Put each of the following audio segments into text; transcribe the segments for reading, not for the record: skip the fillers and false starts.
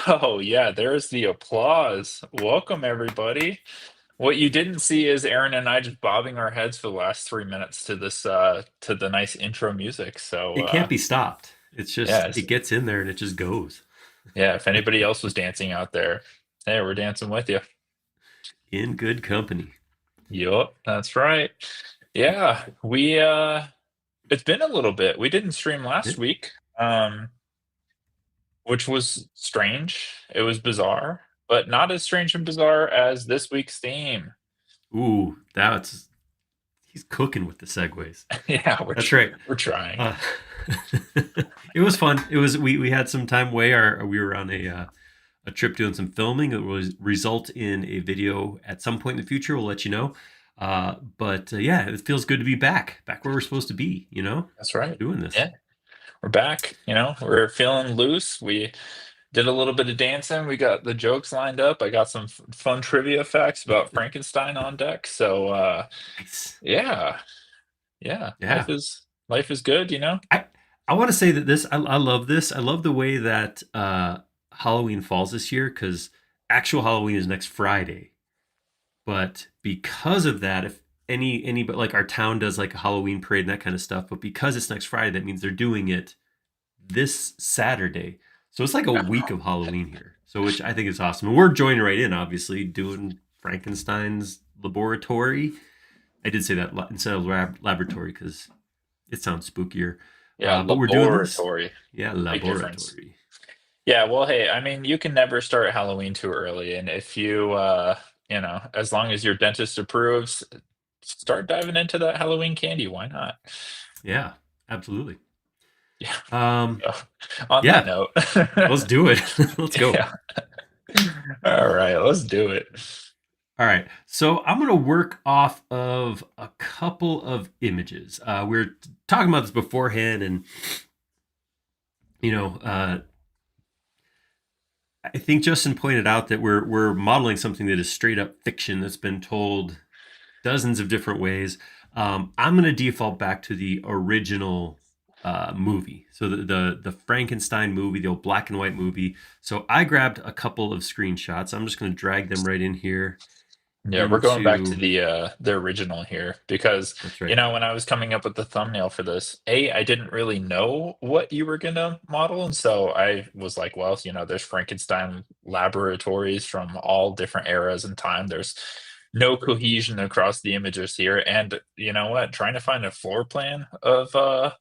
Oh, yeah, there's the applause. Welcome, everybody. What you didn't see is Aaron and I just bobbing our heads for the last 3 minutes to this to the nice intro music. So It can't be stopped. It's just yes, it gets in there and it just goes yeah, if anybody else was dancing out there, hey, we're dancing with you. in good company. Yup, that's right. Yeah, we it's been a little bit. We didn't stream last Yeah. week, which was strange. It was bizarre, but not as strange and bizarre as this week's theme. Ooh, that's he's cooking with the segues. Yeah, That's right. we're trying. Uh, it was fun. It was we had some time away. We were on a trip doing some filming. It will result in a video at some point in the future. We'll let you know. But yeah, it feels good to be back where we're supposed to be. That's right. Doing this. Yeah, we're back. We're feeling loose. We did a little bit of dancing. We got the jokes lined up. I got some fun trivia facts about Frankenstein on deck. So Nice. yeah, yeah, Yeah. life is good. I I want to say that I love this. I love the way that Halloween falls this year because actual Halloween is next Friday. But because of that, if any but like our town does like a Halloween parade and that kind of stuff, but because it's next Friday, that means they're doing it this Saturday. So it's like a week of Halloween here. So which I think is awesome. And we're joining right in, obviously, doing Frankenstein's laboratory. I did say that instead of laboratory because it sounds spookier. Yeah, But we're doing this. laboratory. Yeah, Big difference. laboratory. Yeah, well, hey, I mean, you can never start Halloween too early, and if you, as long as your dentist approves, start diving into that Halloween candy. Why not? Yeah, absolutely. Yeah. Um, So, on that yeah, note, let's do it. Let's go. yeah. All right, let's do it. All right. So I'm going to work off of a couple of images. We are talking about this beforehand, and you know, uh, I think Justin pointed out that we're modeling something that is straight up fiction that's been told dozens of different ways. I'm going to default back to the original movie, so the Frankenstein movie, the old black and white movie. So I grabbed a couple of screenshots. I'm just going to drag them right in here Yeah, we're going back to into. the original here because That's right. when I was coming up with the thumbnail for this, I didn't really know what you were gonna model, and so I was like, well, there's Frankenstein laboratories from all different eras and time. There's no cohesion across the images here, and you know what? Trying to find a floor plan of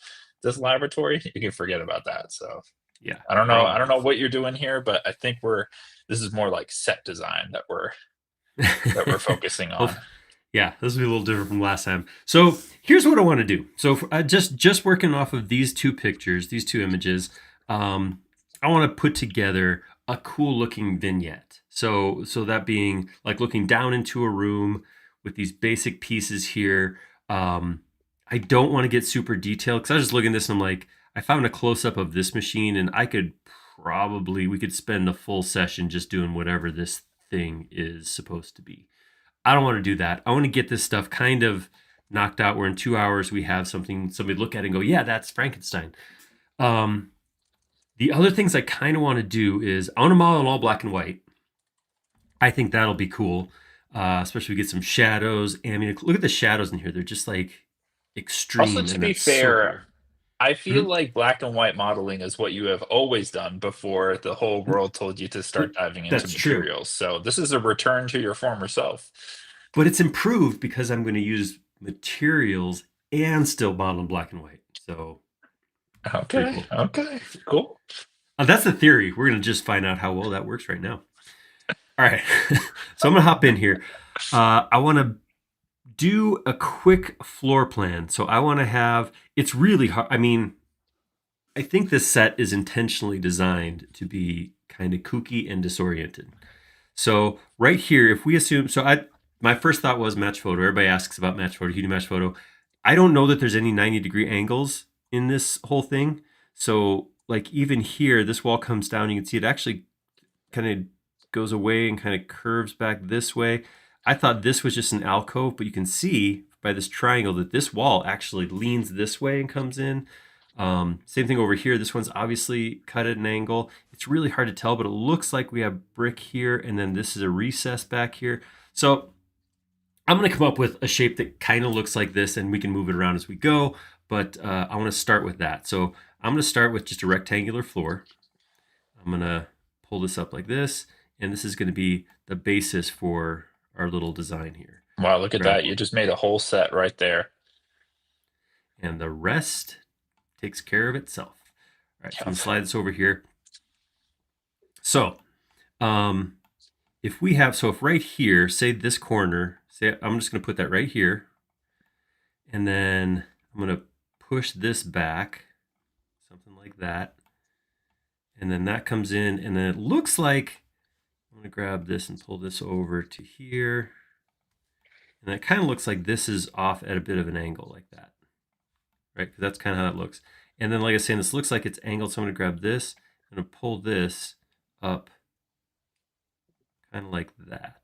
this laboratory, you can forget about that. So Yeah, I don't probably. know what you're doing here, but I think this is more like set design that we're focusing Well, on. yeah, this will be a little different from last time. So here's what I want to do. So just working off of these two pictures, these two images, I want to put together a cool looking vignette. So that being like looking down into a room with these basic pieces here. I don't want to get super detailed because I was just looking at this and I'm like, I found a close up of this machine and we could spend a full session just doing whatever this thing is supposed to be. I don't want to do that. I want to get this stuff kind of knocked out where in 2 hours we have somebody look at it and go, yeah, that's Frankenstein. Um, the other things I kind of want to do is I want to model in all black and white. I think that'll be cool, especially if we get some shadows. And I mean, look at the shadows in here. They're just like Also, extreme, to and be that's so fair, cool. I feel Mhm. like black and white modeling is what you have always done before the whole world told you to start diving into That's true. materials. So this is a return to your former self. But it's improved because I'm going to use materials and still model in black and white. So pretty Okay, cool. okay, cool. That's the theory. We're going to just find out how well that works right now. All right. So I'm going to hop in here. I want to do a quick floor plan. So I want to have, it's really hard. I mean, I think this set is intentionally designed to be kind of kooky and disoriented. So right here, if we assume, my first thought was match photo. Everybody asks about match photo. You do match photo. I don't know that there's any 90-degree angles in this whole thing. So like even here, this wall comes down. You can see it actually kind of goes away and kind of curves back this way. I thought this was just an alcove, but you can see by this triangle that this wall actually leans this way and comes in. Same thing over here. This one's obviously cut at an angle. It's really hard to tell, but it looks like we have brick here, and then this is a recess back here. So I'm going to come up with a shape that kind of looks like this, and we can move it around as we go, but I want to start with that. So I'm going to start with just a rectangular floor. I'm going to pull this up like this, and this is going to be the basis for our little design here. Wow, look at that. You just made a whole set right there. And the rest takes care of itself. All right, so I'm going to slide this over here. So if right here, say this corner, I'm just going to put that right here, and then I'm going to push this back, something like that, and then that comes in, and then it looks like I'm going to grab this and pull this over to here, and it kind of looks like this is off at a bit of an angle like that, right? Because that's kind of how it looks. And then, like I was saying, this looks like it's angled, so I'm going to grab this and pull this up kind of like that.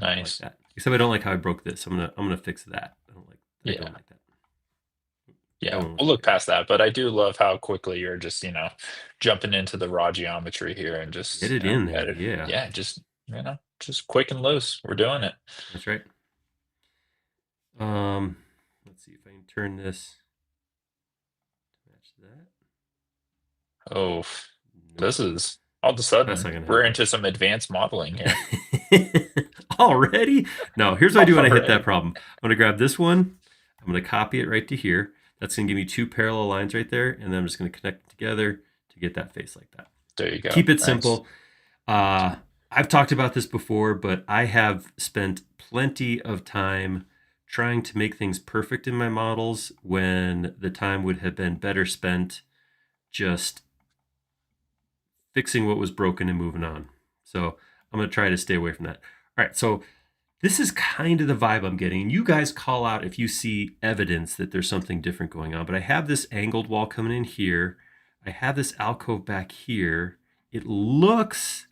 Nice. Like that. Except I don't like how I broke this. I'm gonna fix that. I don't like that. Yeah, we'll look past that, but I do love how quickly you're just, jumping into the raw geometry here and just, Get it in there. Yeah. Yeah, just, just quick and loose. We're doing it. That's right. Let's see if I can turn this to match that. Oh, this is all of a sudden we're into some advanced modeling here. Already? No, here's what I do when I hit that problem. I'm going to grab this one. I'm going to copy it right to here. That's going to give me two parallel lines right there, and then I'm just going to connect it together to get that face like that. There you go. Keep it simple. I've talked about this before, but I have spent plenty of time trying to make things perfect in my models when the time would have been better spent just fixing what was broken and moving on. So I'm going to try to stay away from that. All right, so this is kind of the vibe I'm getting. You guys call out if you see evidence that there's something different going on. But I have this angled wall coming in here. I have this alcove back here. It looks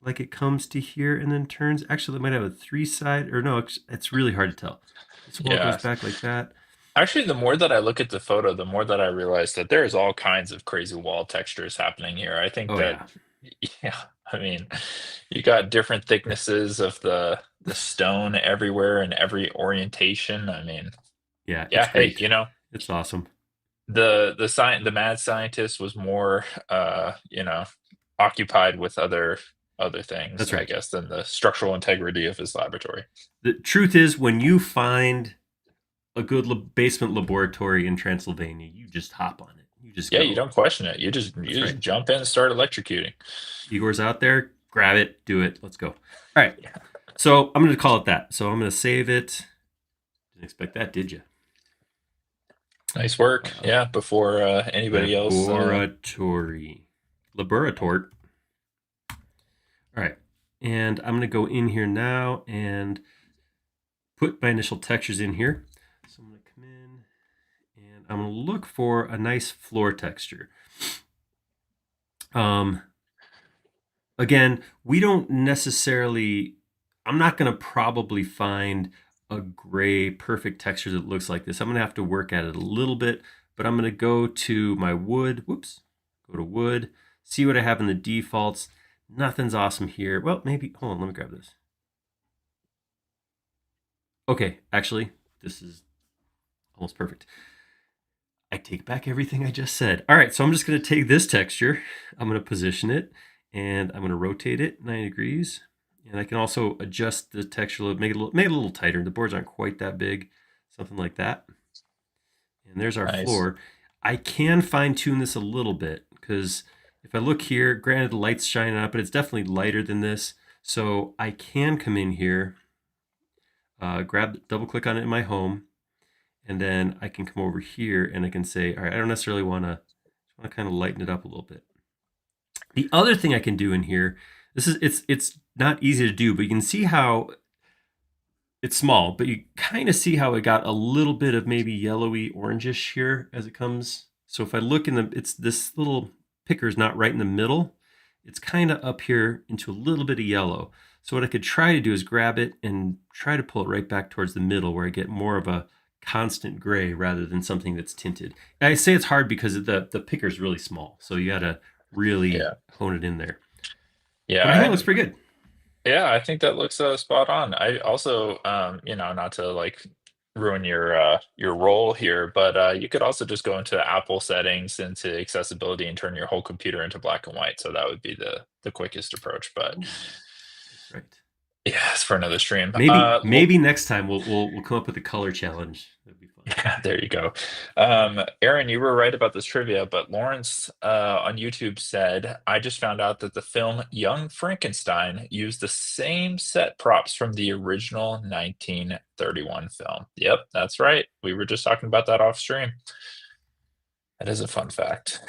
like it comes to here and then turns. Actually, it might have a three-side, or no, it's really hard to tell. This wall goes back like that. Actually, the more that I look at the photo, the more that I realize that there's all kinds of crazy wall textures happening here. I think I mean, you got different thicknesses of the stone everywhere and every orientation. I mean, hey, it's awesome. The mad scientist was more occupied with other things, that's right, I guess, than the structural integrity of his laboratory. The truth is, when you find a good basement laboratory in Transylvania, you just hop on it. You just you don't question it. You just jump in and start electrocuting. Igor's out there, grab it, do it. Let's go. All right. So I'm going to call it that. So I'm going to save it. Didn't expect that, did you? Nice work. Before anybody else. Laboratory. All right. And I'm going to go in here now and put my initial textures in here. So I'm going to come in and I'm going to look for a nice floor texture. Again, we don't necessarily, I'm not going to probably find a gray perfect texture that looks like this. I'm going to have to work at it a little bit, but I'm going to go to my wood. Go to wood, see what I have in the defaults. Nothing's awesome here. Well, maybe, hold on, let me grab this. Okay, actually, this is almost perfect. I take back everything I just said. All right, so I'm just going to take this texture. I'm going to position it, and I'm going to rotate it 90 degrees. And I can also adjust the texture, make it a little tighter. The boards aren't quite that big, something like that. And there's our floor. I can fine tune this a little bit because if I look here, granted the light's shining up, but it's definitely lighter than this. So I can come in here, double click on it in my home, and then I can come over here and I can say, all right, I don't necessarily want to kind of lighten it up a little bit. The other thing I can do in here, it's not easy to do, but you can see how it's small, but you kind of see how it got a little bit of maybe yellowy orangish here as it comes. So if I look it's this little picker is not right in the middle. It's kind of up here into a little bit of yellow. So what I could try to do is grab it and try to pull it right back towards the middle where I get more of a constant gray rather than something that's tinted. I say it's hard because the picker is really small, so you got to really Yeah. hone it in there. But I Yeah, think it looks and pretty good. yeah, I think that looks spot on. I also, not to like ruin your role here, but you could also just go into Apple settings, into accessibility, and turn your whole computer into black and white. So that would be the quickest approach. But Ooh, that's right. yeah, it's for another stream. Maybe next time we'll come up with a color challenge. That'd be fun. Yeah, there you go. Aaron, you were right about this trivia, but Lawrence on YouTube said, I just found out that the film Young Frankenstein used the same set props from the original 1931 film. Yep, that's right. We were just talking about that off stream. That is a fun fact.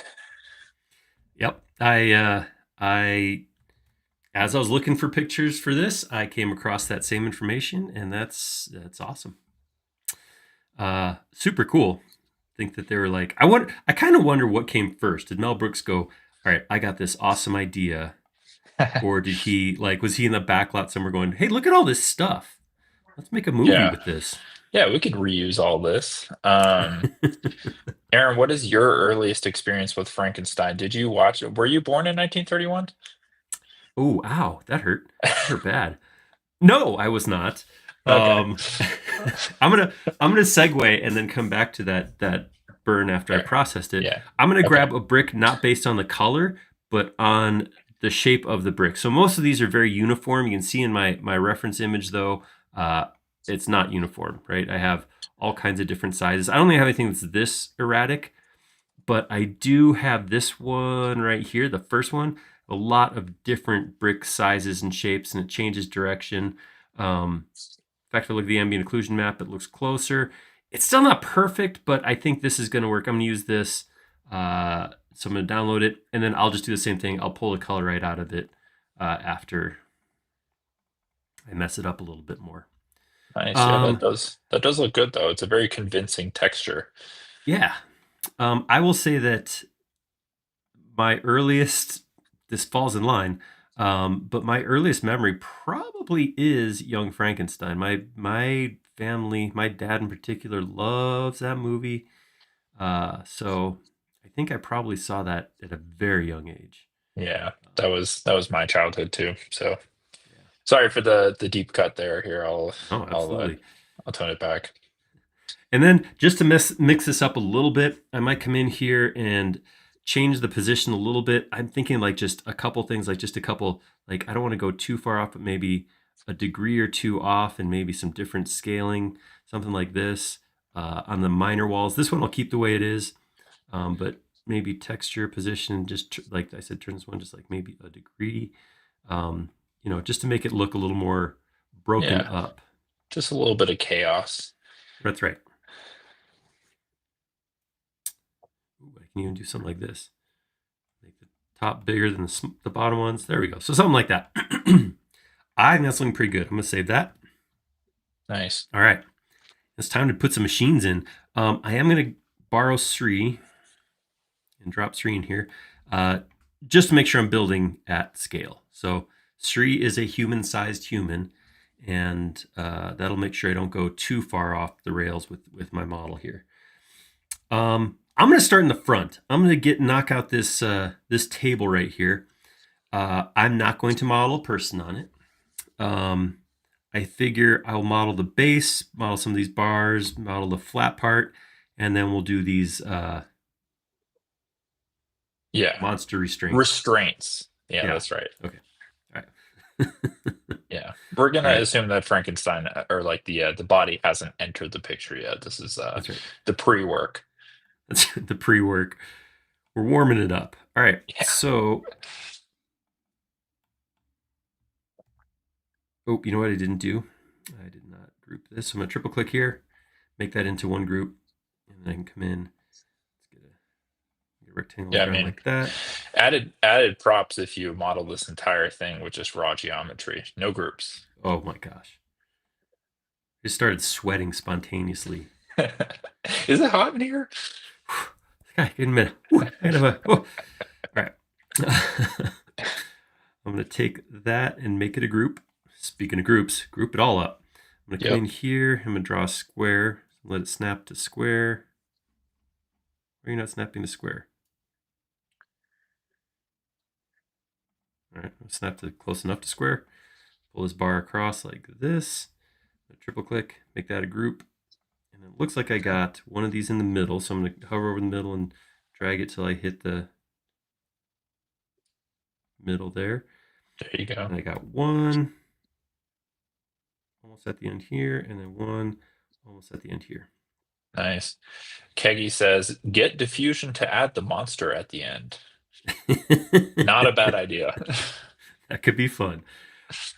Yep. I as I was looking for pictures for this, I came across that same information, and that's awesome. Super cool. Think that they were like, I kind of wonder what came first. Did Mel Brooks go, all right, I got this awesome idea, or did he like was he in the backlot somewhere going, hey, look at all this stuff. Let's make a movie Yeah. with this. Yeah, we could reuse all this. Aaron, what is your earliest experience with Frankenstein? Did you watch it? Were you born in 1931? Oh, ow, that hurt. That hurt bad. No, I was not. Okay. Um, I'm gonna segue and then come back to that burn after I Fair. processed it. Yeah. I'm gonna Okay. grab a brick not based on the color, but on the shape of the brick. So most of these are very uniform. You can see in my reference image though, uh, it's not uniform, right? I have all kinds of different sizes. I don't have anything that's this erratic, but I do have this one right here, the first one, a lot of different brick sizes and shapes, and it changes direction. In fact, if I look at the ambient occlusion map, it looks closer. It's still not perfect, but I think this is going to work. I'm going to use this. So I'm going to download it, and then I'll just do the same thing. I'll pull the color right out of it after I mess it up a little bit more. Nice. Yeah, Um, that does look good though. It's a very convincing texture. yeah. I will say that my earliest, this falls in line, but my earliest memory probably is Young Frankenstein. My family, my dad in particular, loves that movie. So I think I probably saw that at a very young age. Yeah, that was my childhood too. So Yeah. sorry for the deep cut there. Here, Oh, I'll uh, absolutely. I'll tone it back. And then just to mix this up a little bit, I might come in here and change the position a little bit. I'm thinking like just a couple things, like just a couple, like I don't want to go too far off, but maybe a degree or two off and maybe some different scaling, something like this on the minor walls. This one I'll keep the way it is, but maybe texture, position, just like I said, turn this one just like maybe a degree, just to make it look a little more broken Yeah, up. just a little bit of chaos. That's right. Ooh, I can even do something like this. Make the top bigger than the bottom ones. There we go. So something like that. I think that's looking pretty good. I'm going to save that. Nice. All right. It's time to put some machines in. I am going to borrow Sri and drop Sri in here just to make sure I'm building at scale. So Sri is a human-sized human, and that'll make sure I don't go too far off the rails with my model here. I'm going to start in the front. I'm going to knock out this this table right here. I'm not going to model a person on it. I figure I'll model the base, model some of these bars, model the flat part, and then we'll do these Yeah, monster restraints. restraints. Yeah, Yeah. that's right. Okay. All right. Yeah, we're All gonna right. assume that Frankenstein or like the body hasn't entered the picture yet. This is That's right. the pre-work. That's the pre-work. We're warming it up. All right. Yeah. So, oh, you know what I didn't do? I did not group this. So I'm gonna triple click here, make that into one group, and then I can come in. Let's get a rectangle Yeah, I ground mean, like that. added props if you model this entire thing with just raw geometry, no groups. Oh my gosh. I just started sweating spontaneously. Is it hot in here? Okay, in a minute. All right. I'm going to take that and make it a group. Speaking of groups, group it all up. I'm going to come in here. I'm going to draw a square, something Let it snap to square. Or are you not snapping to square? All right, snap to close enough to square. Pull this bar across like this. Triple click, make that a group. And it looks like I got one of these in the middle. So I'm going to hover over the middle and drag it till I hit the middle there. There you go. And I got one almost at the end here, and then one almost at the end here. Nice. Keggy says, get diffusion to add the monster at the end. Not a bad idea. That could be fun.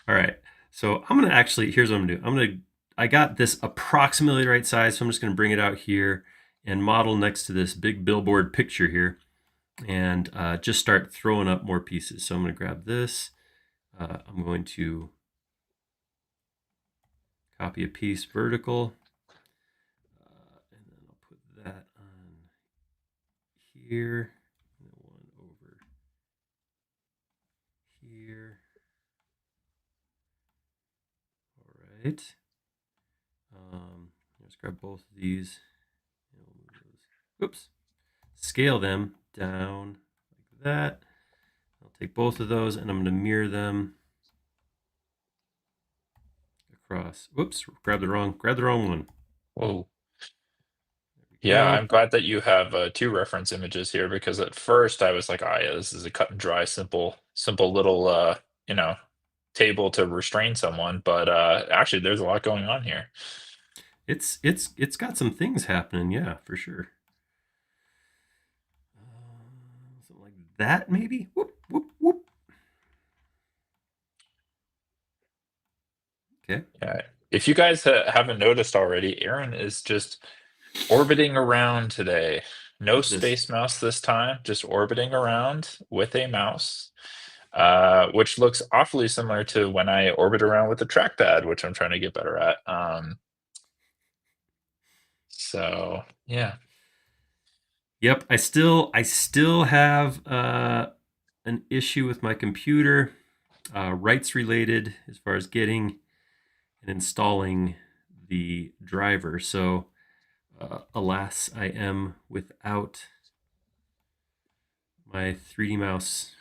All right. So I'm going to actually, here's what I'm going to do. I got this approximately right size, so I'm just going to bring it out here and model next to this big billboard picture here and just start throwing up more pieces. So I'm going to grab this. I'm going to copy a piece vertical. And then I'll put that on here. And then one over here. All right. Let's grab both of these. And we'll move those. Oops. Scale them down like that. I'll take both of those and I'm going to mirror them across. Whoops, grab the wrong one. Whoa. Yeah, I'm glad that you have two reference images here because at first I was like, oh yeah, this is a cut and dry, simple little you know, table to restrain someone, but actually there's a lot going on here. It's got some things happening, yeah, for sure. Something like that, maybe. Whoop whoop whoop. Okay. Yeah. If you guys haven't noticed already, Aaron is just orbiting around today. No space mouse this time, just orbiting around with a mouse, which looks awfully similar to when I orbit around with the trackpad, which I'm trying to get better at. So yeah. Yep, I still have an issue with my computer, rights related as far as getting and installing the driver. So, alas, I am without my 3D mouse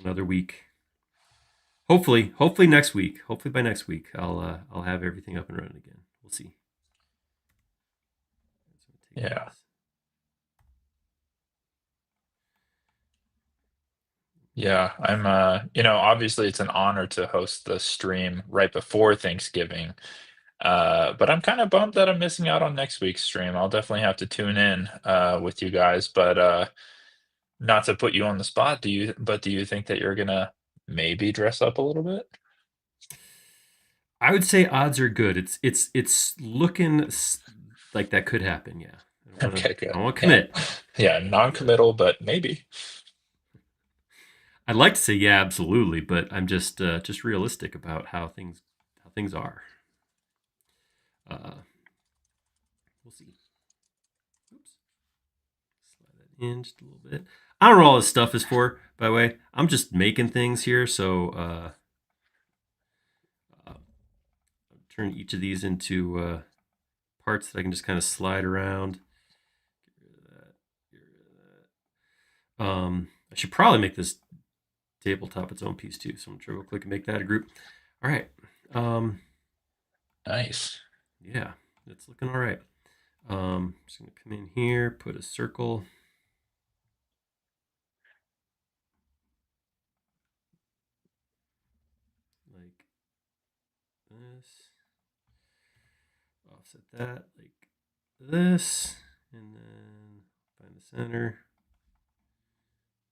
another week. Hopefully next week. Hopefully by next week, I'll have everything up and running again. We'll see. Yeah. Yeah, I'm obviously it's an honor to host the stream right before Thanksgiving. But I'm kind of bummed that I'm missing out on next week's stream. I'll definitely have to tune in with you guys, but not to put you on the spot, do you think that you're gonna maybe dress up a little bit? I would say odds are good. It's looking like that could happen. Yeah. Okay, I good. don't want to Yeah. commit. Yeah, non-committal, but maybe. I'd like to say yeah, absolutely, but I'm just realistic about how things are. We'll see. Oops. Slide that in just a little bit. I don't know what all this stuff is for, by the way. I'm just making things here, so turn each of these into parts that I can just kind of slide around. I should probably make this tabletop its own piece too. So I'm gonna triple click and make that a group. All right. Nice. Yeah, it's looking all right. Just gonna come in here, put a circle. Like this. Offset that like this. And then find the center.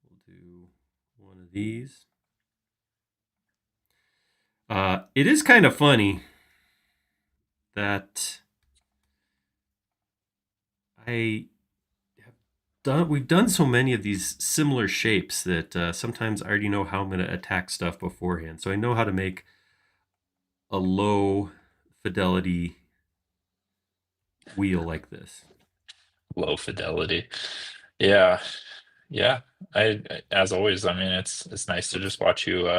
We'll do one of these. It is kind of funny that we've done so many of these similar shapes that sometimes I already know how I'm going to attack stuff beforehand. So I know how to make a low fidelity wheel like this. Low fidelity. Yeah. Yeah. As always, I mean, it's nice to just watch you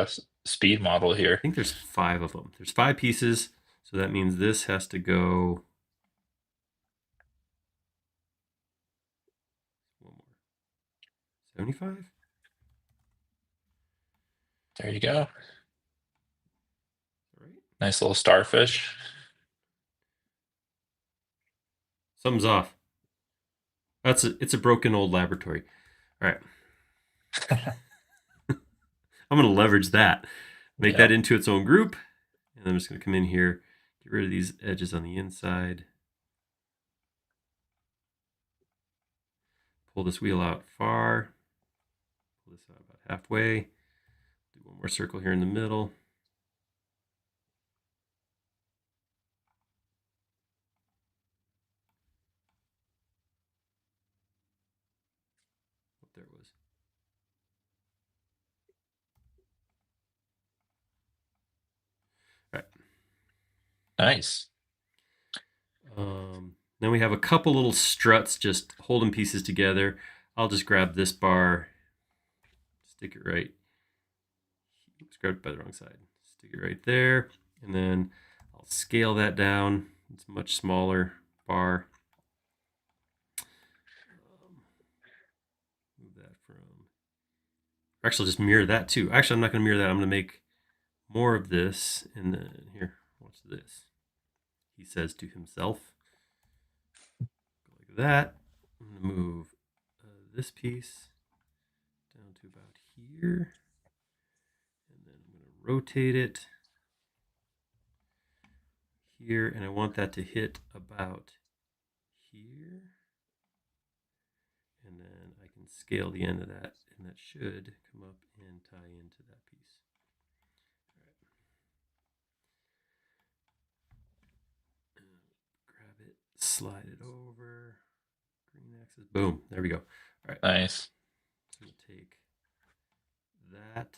speed model I here. think there's 5 of them. There's 5 pieces, so that means this has to go 75? There you go. All right. Nice little starfish. Something's off. It's a broken old laboratory. All right. I'm going to leverage that. Make that Yep. into its own group. And I'm just going to come in here, get rid of these edges on the inside. Pull this wheel out far. Pull this out about halfway. Do one more circle here in the middle. Oh, there it was. All right. Nice. Then we have a couple little struts just holding pieces together. I'll just grab this bar, stick it right. Oops, grabbed it by the wrong side. Stick it right there, and then I'll scale that down. It's a much smaller bar. Move that from. Actually, just mirror that too. Actually, I'm not going to mirror that. I'm going to make more of this, and then here, watch this. He says to himself, go like that. I'm going to move this piece down to about here, and then I'm going to rotate it here, and I want that to hit about here, and then I can scale the end of that, and that should come up and tie into that piece. All right. Grab it, slide it over, green axis, boom, there we go. All right. Nice. So I'm going to take that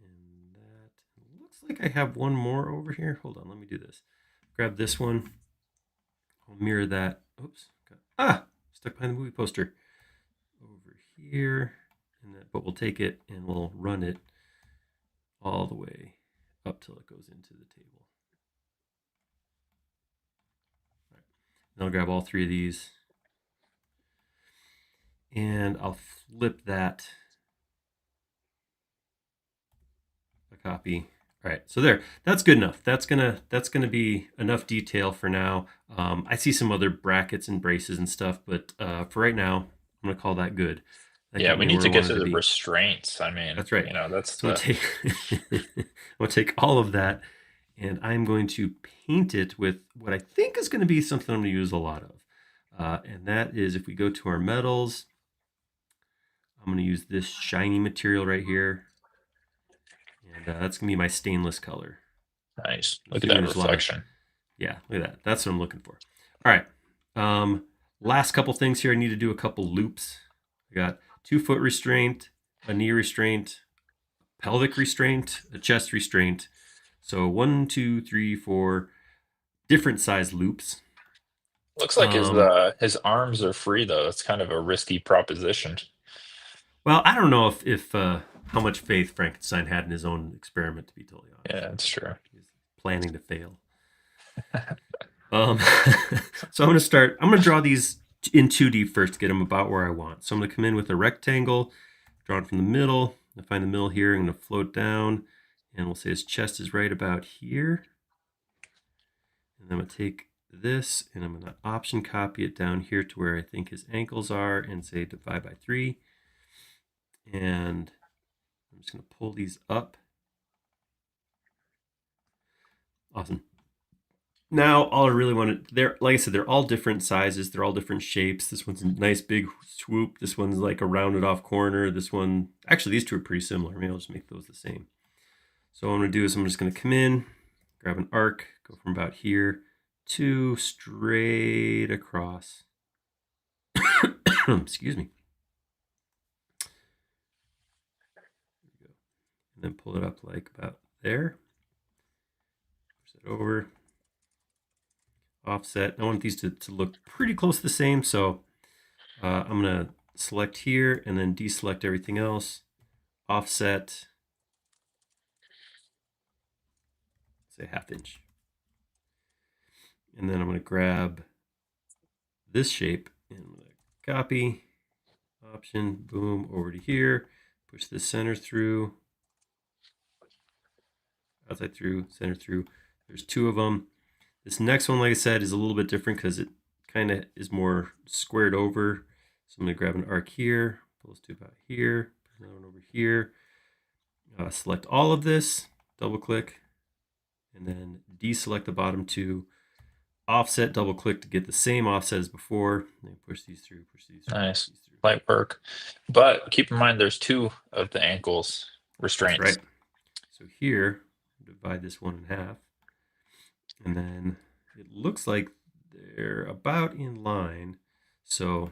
and that. It looks like I have one more over here. Hold on, let me do this. Grab this one. I'll mirror that. Oops. Stuck behind the movie poster. Over here. And then, but we'll take it and we'll run it all the way up till it goes into the table. All right. And I'll grab all three of these. And I'll flip that a copy. All right, so there, that's good enough. That's gonna be enough detail for now. I see some other brackets and braces and stuff, but for right now, I'm gonna call that good. That Yeah, got we me need where I to get wanted to to the be. restraints. I mean, That's right. that's So I'm the gonna take I'm gonna take all of that, and I'm going to paint it with what I think is going to be something I'm gonna use a lot of, and that is if we go to our metals, I'm gonna use this shiny material right here. And that's going to be my stainless color. nice. Look at Zoom in, that there's a lot of, reflection. yeah, look at that. That's what I'm looking for. All right. Last couple things here. I need to do a couple loops. I got 2-foot restraint, a knee restraint, pelvic restraint, a chest restraint. So 1, 2, 3, 4 different size loops. Looks like his arms are free though. That's kind of a risky proposition. Well, I don't know if how much faith Frankenstein had in his own experiment, to be totally honest. Yeah, that's true. He's planning to fail. So I'm going to draw these in 2D first to get them about where I want. So I'm going to come in with a rectangle drawn from the middle. I find the middle here. I'm going to float down, and we'll say his chest is right about here. And I'm going to take this, and I'm going to option copy it down here to where I think his ankles are, and say divide by 3. And I'm just going to pull these up. Awesome. Now, all I really want to, they're, like I said, they're all different sizes. They're all different shapes. This one's a nice big swoop. This one's like a rounded off corner. This one, actually, these two are pretty similar. Maybe I'll just make those the same. So what I'm going to do is I'm just going to come in, grab an arc, go from about here to straight across. Excuse me. There we go. And then pull it up like about there. Push it over. Offset. I want these to look pretty close to the same, so I'm going to select here and then deselect everything else. Offset, say 1/2 inch. And then I'm going to grab this shape and I'm going to copy, Option, boom, over to here. Push the center through. Outside through, center through. There's 2 of them. This next one, like I said, is a little bit different because it kind of is more squared over. So I'm going to grab an arc here, pull those 2 about here, put another one over here. Select all of this, double click, and then deselect the bottom 2. Offset, double click to get the same offset as before. And push these through, push these through. Nice. Push these through. Light work. But keep in mind there's 2 of the ankles That's restraints. right. So here, divide this one in half. And then it looks like they're about in line. So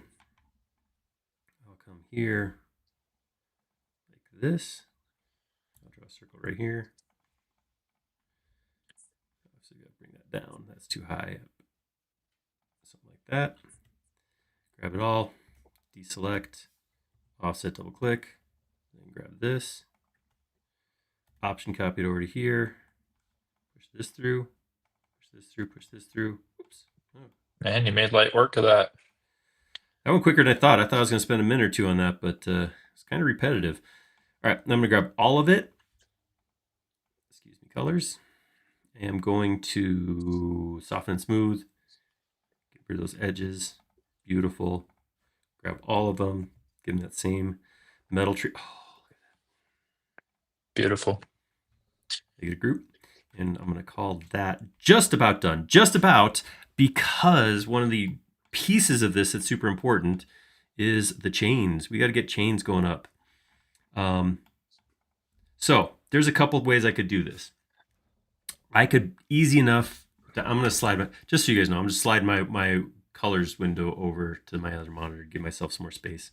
I'll come here like this. I'll draw a circle right here. So you gotta bring that down. That's too high. Something like that. Grab it all, deselect, offset, double click, then grab this. Option copied over to here. Push this through, push this through, push this through. Oops. Oh. Man, you made light work of that. That went quicker than I thought. I thought I was going to spend a minute or 2 on that, but it's kind of repetitive. All right, I'm going to grab all of it. Excuse me, colors. And I'm going to soften and smooth. Get rid of those edges. Beautiful. Grab all of them. Give them that same metal tree. Oh, look at that. Beautiful. Make it a group. And I'm going to call that just about done. Just about, because one of the pieces of this that's super important is the chains. We got to get chains going up. So there's a couple of ways I could do this. I could easy enough. I'm going to slide just so you guys know, I'm just sliding my colors window over to my other monitor to give myself some more space.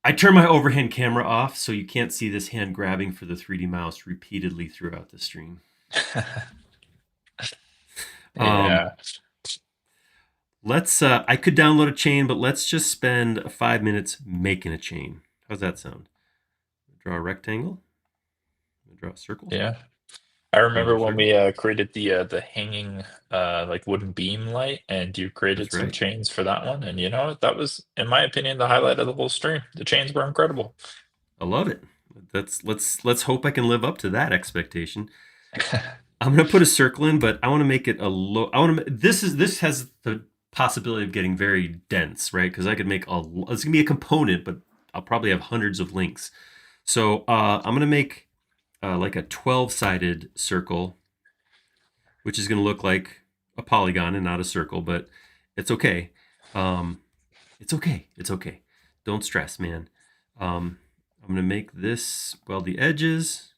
I turn my overhead camera off so you can't see this hand grabbing for the 3D mouse repeatedly throughout the stream. Yeah. Let's I could download a chain, but let's just spend 5 minutes making a chain. How's that sound? Draw a rectangle. Draw a circle. Yeah. I remember when we created the hanging like wooden beam light, and you created some chains for that one. And you know, that was, in my opinion, the highlight of the whole stream. The chains were incredible. I love it. Let's hope I can live up to that expectation. I'm gonna put a circle in, but I want to make it a low. This has the possibility of getting very dense, right? Because I could make it's gonna be a component, but I'll probably have hundreds of links. So I'm gonna make like a 12-sided circle, which is gonna look like a polygon and not a circle, but it's okay. It's okay. It's okay. Don't stress, man. I'm gonna make this weld the edges,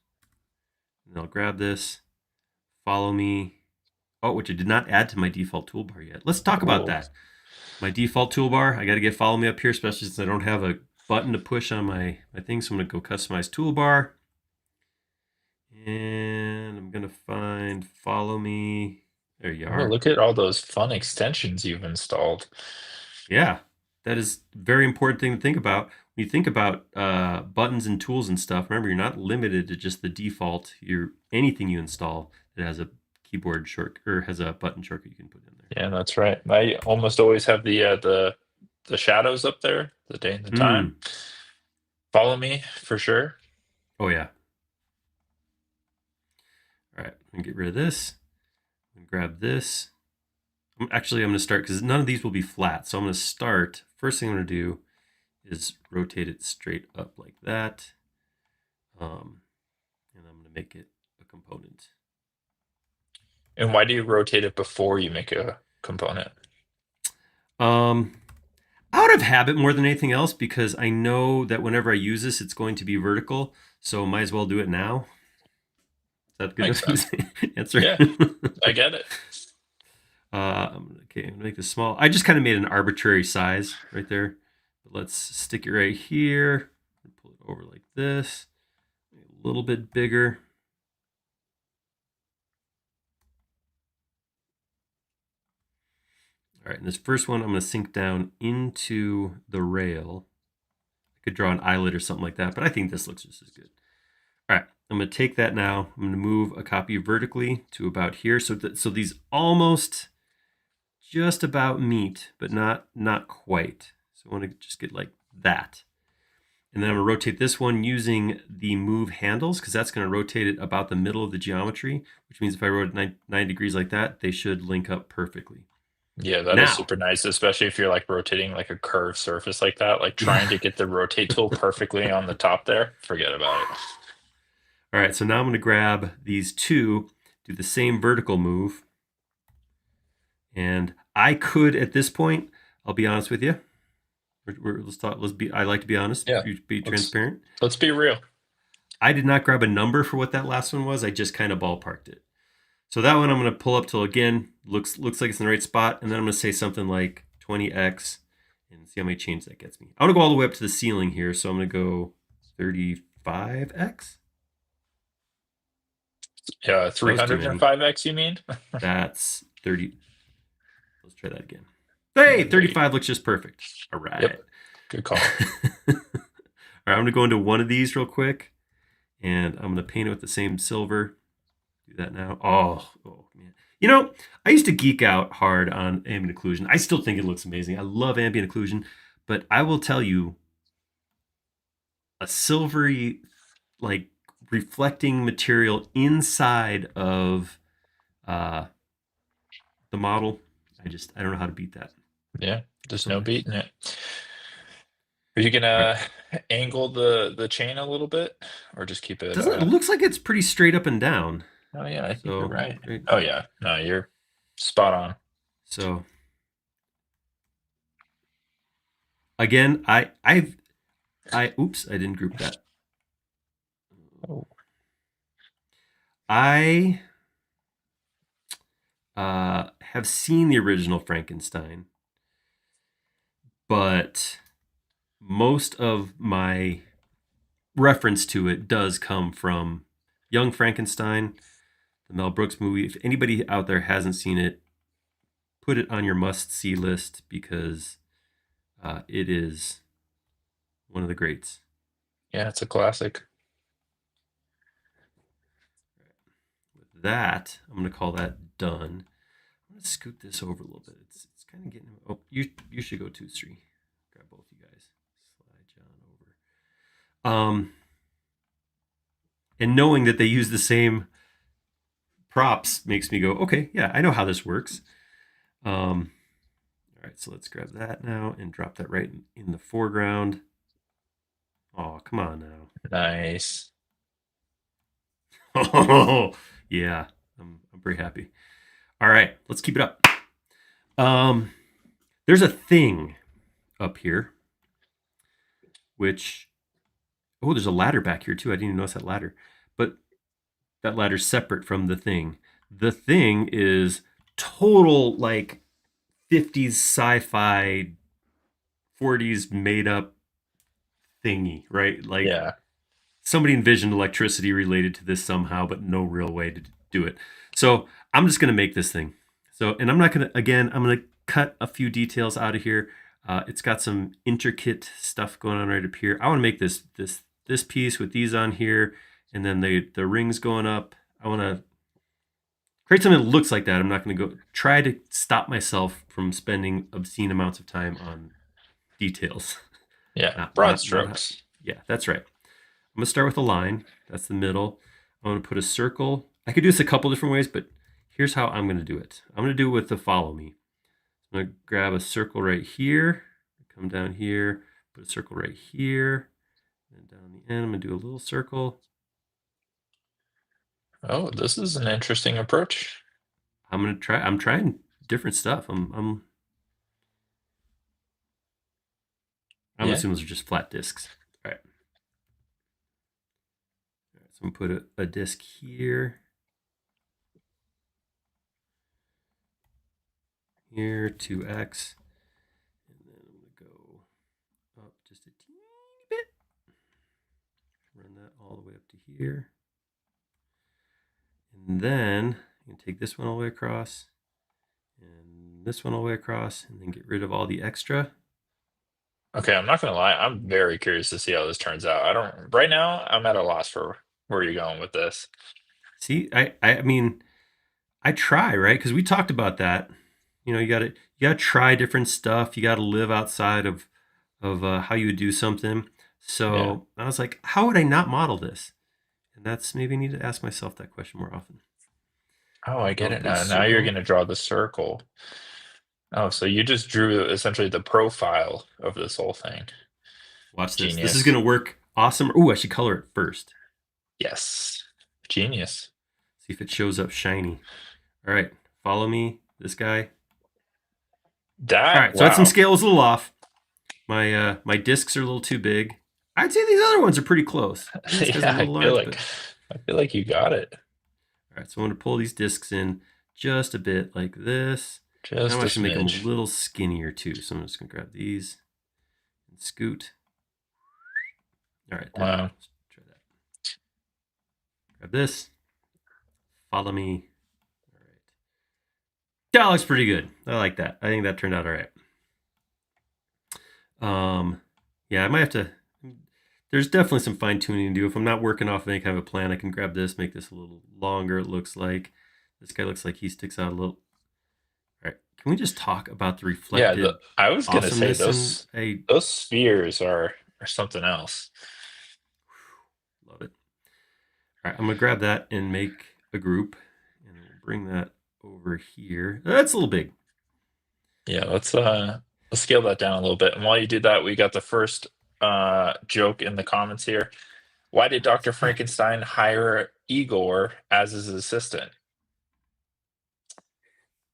and I'll grab this. Follow me. Oh, which I did not add to my default toolbar yet. Let's talk about that. My default toolbar, I got to get follow me up here, especially since I don't have a button to push on my thing. So I'm going to go customize toolbar. And I'm going to find follow me. There you are. Oh, look at all those fun extensions you've installed. Yeah, that is a very important thing to think about. When you think about buttons and tools and stuff, remember, you're not limited to just the default. Anything you install that has a keyboard shortcut or has a button shortcut you can put in there. Yeah, that's right. I almost always have the shadows up there, the day and the time. Follow me for sure. Oh yeah. All right, I'm gonna get rid of this. I'm gonna grab this. I'm going to start because none of these will be flat. So I'm going to start. First thing I'm going to do is rotate it straight up like that. And I'm going to make it a component. And why do you rotate it before you make a component? Out of habit more than anything else, because I know that whenever I use this, it's going to be vertical. So might as well do it now. Is that good answer? Yeah, I get it. Okay, I'm gonna make this small. I just kind of made an arbitrary size right there. But let's stick it right here. Pull it over like this. A little bit bigger. All right, and this first one, I'm gonna sink down into the rail. I could draw an eyelid or something like that, but I think this looks just as good. All right, I'm gonna take that now. I'm gonna move a copy vertically to about here. So these almost just about meet, but not quite. So I want to just get like that. And then I'm going to rotate this one using the move handles, because that's going to rotate it about the middle of the geometry, which means if I rotate 9 degrees like that, they should link up perfectly. Yeah, that is Now, super nice, especially if you're like rotating like a curved surface like that, like yeah. trying to get the rotate tool perfectly on the top there. Forget about it. All right, so now I'm going to grab these two, do the same vertical move. And I could, at this point, I'll be honest with you. Let's be. I like to be honest, Yeah. be Let's transparent. let's be real. I did not grab a number for what that last one was. I just kind of ballparked it. So that one I'm going to pull up till again looks like it's in the right spot, and then I'm going to say something like 20x, and see how many change that gets me. I want to go all the way up to the ceiling here, so I'm going to go 35x. Yeah, That was too many. 305x, you mean? That's 30. Let's try that again. Hey, Yeah, 35 looks just perfect. All right. yep. Good call. All right, I'm going to go into one of these real quick, and I'm going to paint it with the same silver. Do that now. Oh man. You know, I used to geek out hard on ambient occlusion. I still think it looks amazing. I love ambient occlusion, but I will tell you, a silvery, like reflecting material inside of uh, the model, I don't know how to beat that. Yeah, It's there's so no nice. beating it. Are you All right. gonna angle the chain a little bit, or just keep it? Doesn't it looks like it's pretty straight up and down? Oh yeah, I think you're So right. right. Oh yeah, no, you're spot on. So again, I oops, I didn't group that. Oh, I have seen the original Frankenstein, but most of my reference to it does come from Young Frankenstein, the Mel Brooks movie. If anybody out there hasn't seen it, put it on your must see list, because it is one of the greats. yeah, it's a classic. With that, I'm going to call that done. I'm going to scoot this over a little bit. It's kind of getting. Oh, you should go too, Sri. Grab both you guys. Slide John over. And knowing that they use the same props makes me go, okay, yeah, I know how this works. All right, so let's grab that now and drop that right in the foreground. Oh, come on now. Nice. Oh, yeah, I'm pretty happy. All right, let's keep it up. There's a thing up here, which, oh, there's a ladder back here too. I didn't even notice that ladder, but that ladder's separate from the thing. The thing is total like 50s sci-fi, 40s made up thingy, right? Like Yeah, somebody envisioned electricity related to this somehow, but no real way to do it. So I'm just going to make this thing. So, and I'm not going to, again, I'm going to cut a few details out of here. It's got some intricate stuff going on right up here. I want to make this piece with these on here, and then the rings going up. I want to create something that looks like that. I'm not going to go try to stop myself from spending obscene amounts of time on details. yeah. not Broad not not. strokes. Yeah, that's right. I'm gonna start with a line. That's the middle. I'm gonna put a circle. I could do this a couple different ways, but here's how I'm gonna do it. I'm gonna do it with the follow me. I'm gonna grab a circle right here, come down here, put a circle right here, and down the end, I'm gonna do a little circle. Oh, this is an interesting approach. I'm trying different stuff. I'm Yeah. assuming those are just flat discs. All right. All right, so I'm gonna put a disc here. Here, 2x. And then I'm going to go up just a teeny bit. Run that all the way up to here. And then you can take this one all the way across and this one all the way across, and then get rid of all the extra. Okay, I'm not gonna lie. I'm very curious to see how this turns out. I don't. Right now, I'm at a loss for where you're going with this. See, I mean, I try, right? Because we talked about that. You know, you gotta try different stuff. You gotta live outside of of how you would do something. Yeah. So I was like, how would I not model this? And that's maybe I need to ask myself that question more often. Oh, I get Develop it a now. Now you're circle. gonna draw the circle. Oh, so you just drew essentially the profile of this whole thing. Watch this. This is Genius. going to work awesome. Oh, I should color it first. Yes. Genius. See if it shows up shiny. All right, follow me. This guy. All That, right, so that's some wow. scale is a little off. My discs are a little too big. I'd say these other ones are pretty close. I think this guy's a Yeah, little large, but I feel like you got it. all right. So I'm going to pull these discs in just a bit like this. And I'm Just a actually make them a smidge. little skinnier too. So I'm just going to grab these and scoot. All right, there we go. Wow. Let's try that. Grab this. Follow me. All right. That looks pretty good. I like that. I think that turned out all right. Yeah, I might have to. There's definitely some fine tuning to do. If I'm not working off any kind of a plan, I can grab this, make this a little longer. It looks like this guy looks like he sticks out a little. All right, can we just talk about the Yeah, reflected I was gonna say awesomeness in a? those spheres are something else. Love it. All right, I'm gonna grab that and make a group, and we'll bring that over here. That's a little big. Yeah, let's scale that down a little bit. And while you do that, we got the first joke in the comments here. Why did Dr. Frankenstein hire Igor as his assistant?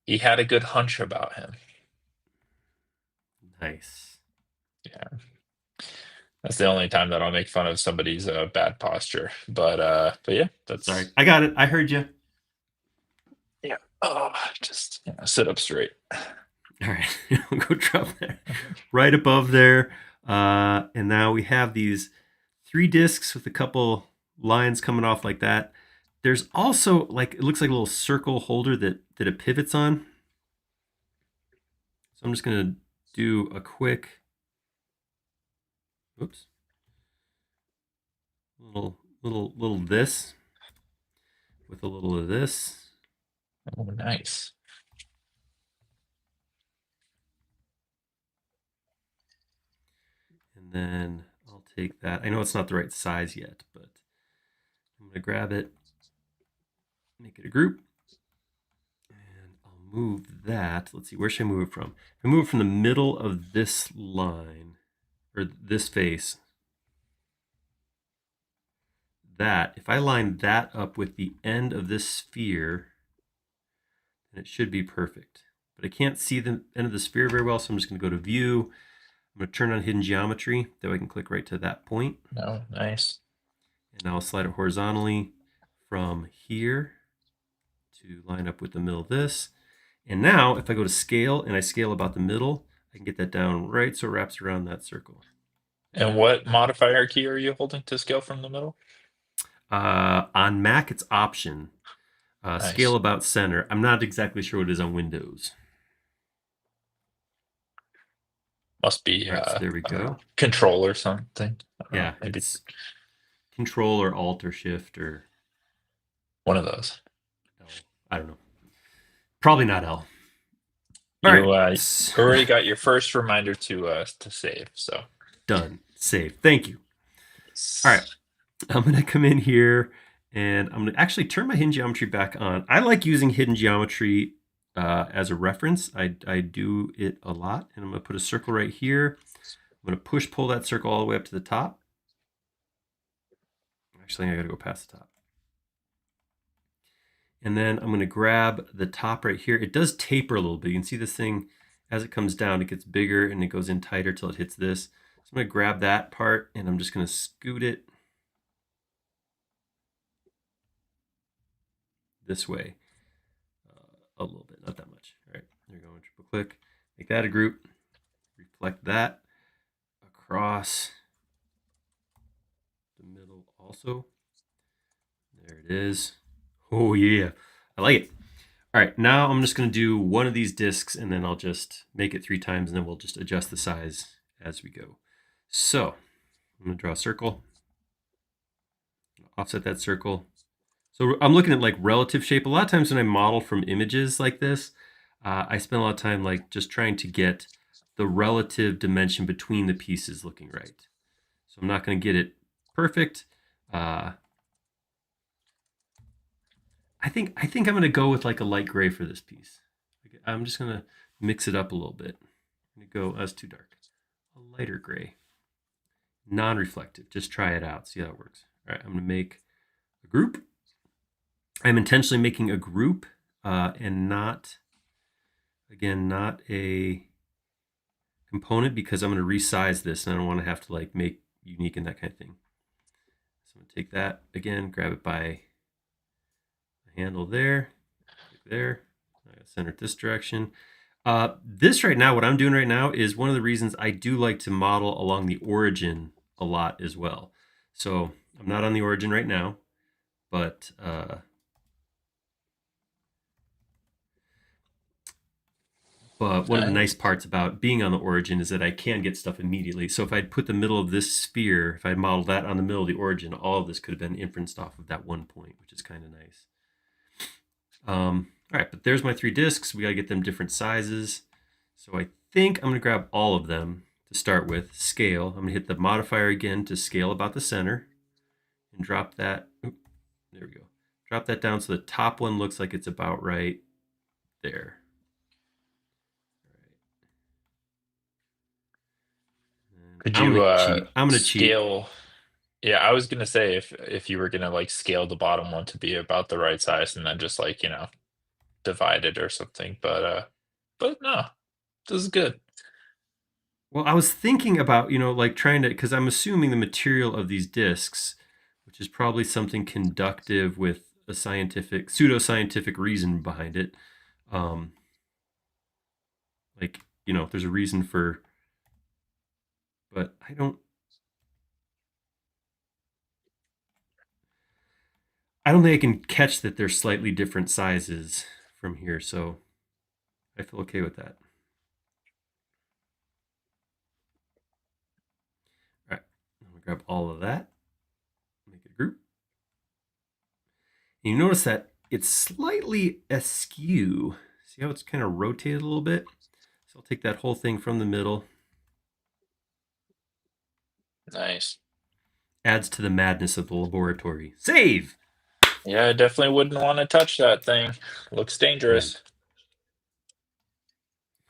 He had a good hunch about him. Nice. Yeah. That's the only time that I'll make fun of somebody's bad posture. But yeah, Sorry, that's I got it. I heard you. yeah. Oh, just sit up straight. All right, we'll go drop that right above there. And now we have these 3 discs with a couple lines coming off like that. There's also like it looks like a little circle holder that it pivots on. So I'm just gonna do a quick, oops, little this with a little of this. Oh, nice. And then I'll take that. I know it's not the right size yet, but I'm gonna grab it, make it a group. And I'll move that. Let's see, where should I move it from? If I move it from the middle of this line, or this face, that, if I line that up with the end of this sphere, then it should be perfect. But I can't see the end of the sphere very well, so I'm just going to go to View. I'm going to turn on Hidden Geometry, that way I can click right to that point. No, nice. And now I'll slide it horizontally from here to line up with the middle of this. And now, if I go to Scale and I scale about the middle, I can get that down right so it wraps around that circle. And what modifier key are you holding to scale from the middle? On Mac, it's Option. Scale Nice. about center. I'm not exactly sure what it is on Windows. Must be All right, so there we I don't know, go. control or something. I don't know, Yeah, maybe it's Control or Alt or Shift or one of those. L. I don't know. Probably not L. All You right, already got your first reminder to save, so done. Save. Thank you. All right, I'm gonna come in here and I'm gonna actually turn my hidden geometry back on. I like using hidden geometry as a reference. I do it a lot, and I'm gonna put a circle right here. I'm gonna pull that circle all the way up to the top. Actually, I gotta go past the top. And then I'm gonna grab the top right here. It does taper a little bit. You can see this thing, as it comes down, it gets bigger and it goes in tighter till it hits this. So I'm gonna grab that part and I'm just gonna scoot it this way a little bit, not that much. All right, there you go, triple click, make that a group, reflect that across the middle also. There it is. Oh yeah, I like it. All right, now I'm just gonna do one of these discs and then I'll just make it 3 times and then we'll just adjust the size as we go. So I'm gonna draw a circle, offset that circle. So I'm looking at like relative shape. A lot of times when I model from images like this, I spend a lot of time like just trying to get the relative dimension between the pieces looking right. So I'm not going to get it perfect. I think I'm going to go with like a light gray for this piece. I'm just going to mix it up a little bit. I'm going to go, that's too dark. A lighter gray. Non-reflective. Just try it out. See how it works. All right, I'm going to make a group. I'm intentionally making a group and not, again, not a component because I'm going to resize this and I don't want to have to like make unique and that kind of thing. So I'm going to take that again, grab it by the handle there, click there. I got center it this direction. This right now, what I'm doing right now is one of the reasons I do like to model along the origin a lot as well. So I'm not on the origin right now, but one of the nice Nice. parts about being on the origin is that I can get stuff immediately. So if I'd put the middle of this sphere, if I'd modeled that on the middle of the origin, all of this could have been inferenced off of that one point, which is kind of nice. All right, but there's my 3 discs. We got to get them different sizes. So I think I'm going to grab all of them to start with. Scale. I'm going to hit the modifier again to scale about the center and drop that. Oops, there we go. Drop that down so the top one looks like it's about right there. Could I'm you gonna cheat. I'm gonna cheat. scale? Yeah, I was gonna say if you were gonna like scale the bottom one to be about the right size and then just like, divide it or something, but no, this is good. Well, I was thinking about, like trying to, because I'm assuming the material of these discs, which is probably something conductive with a scientific, pseudoscientific reason behind it. Um, like, there's a reason for, but I don't think I can catch that they're slightly different sizes from here. So I feel okay with that. All right, I'm gonna grab all of that, make it a group. And you notice that it's slightly askew. See how it's kind of rotated a little bit? So I'll take that whole thing from the middle. Nice. Adds to the madness of the laboratory. Save! Yeah, I definitely wouldn't want to touch that thing. Looks Yeah. dangerous.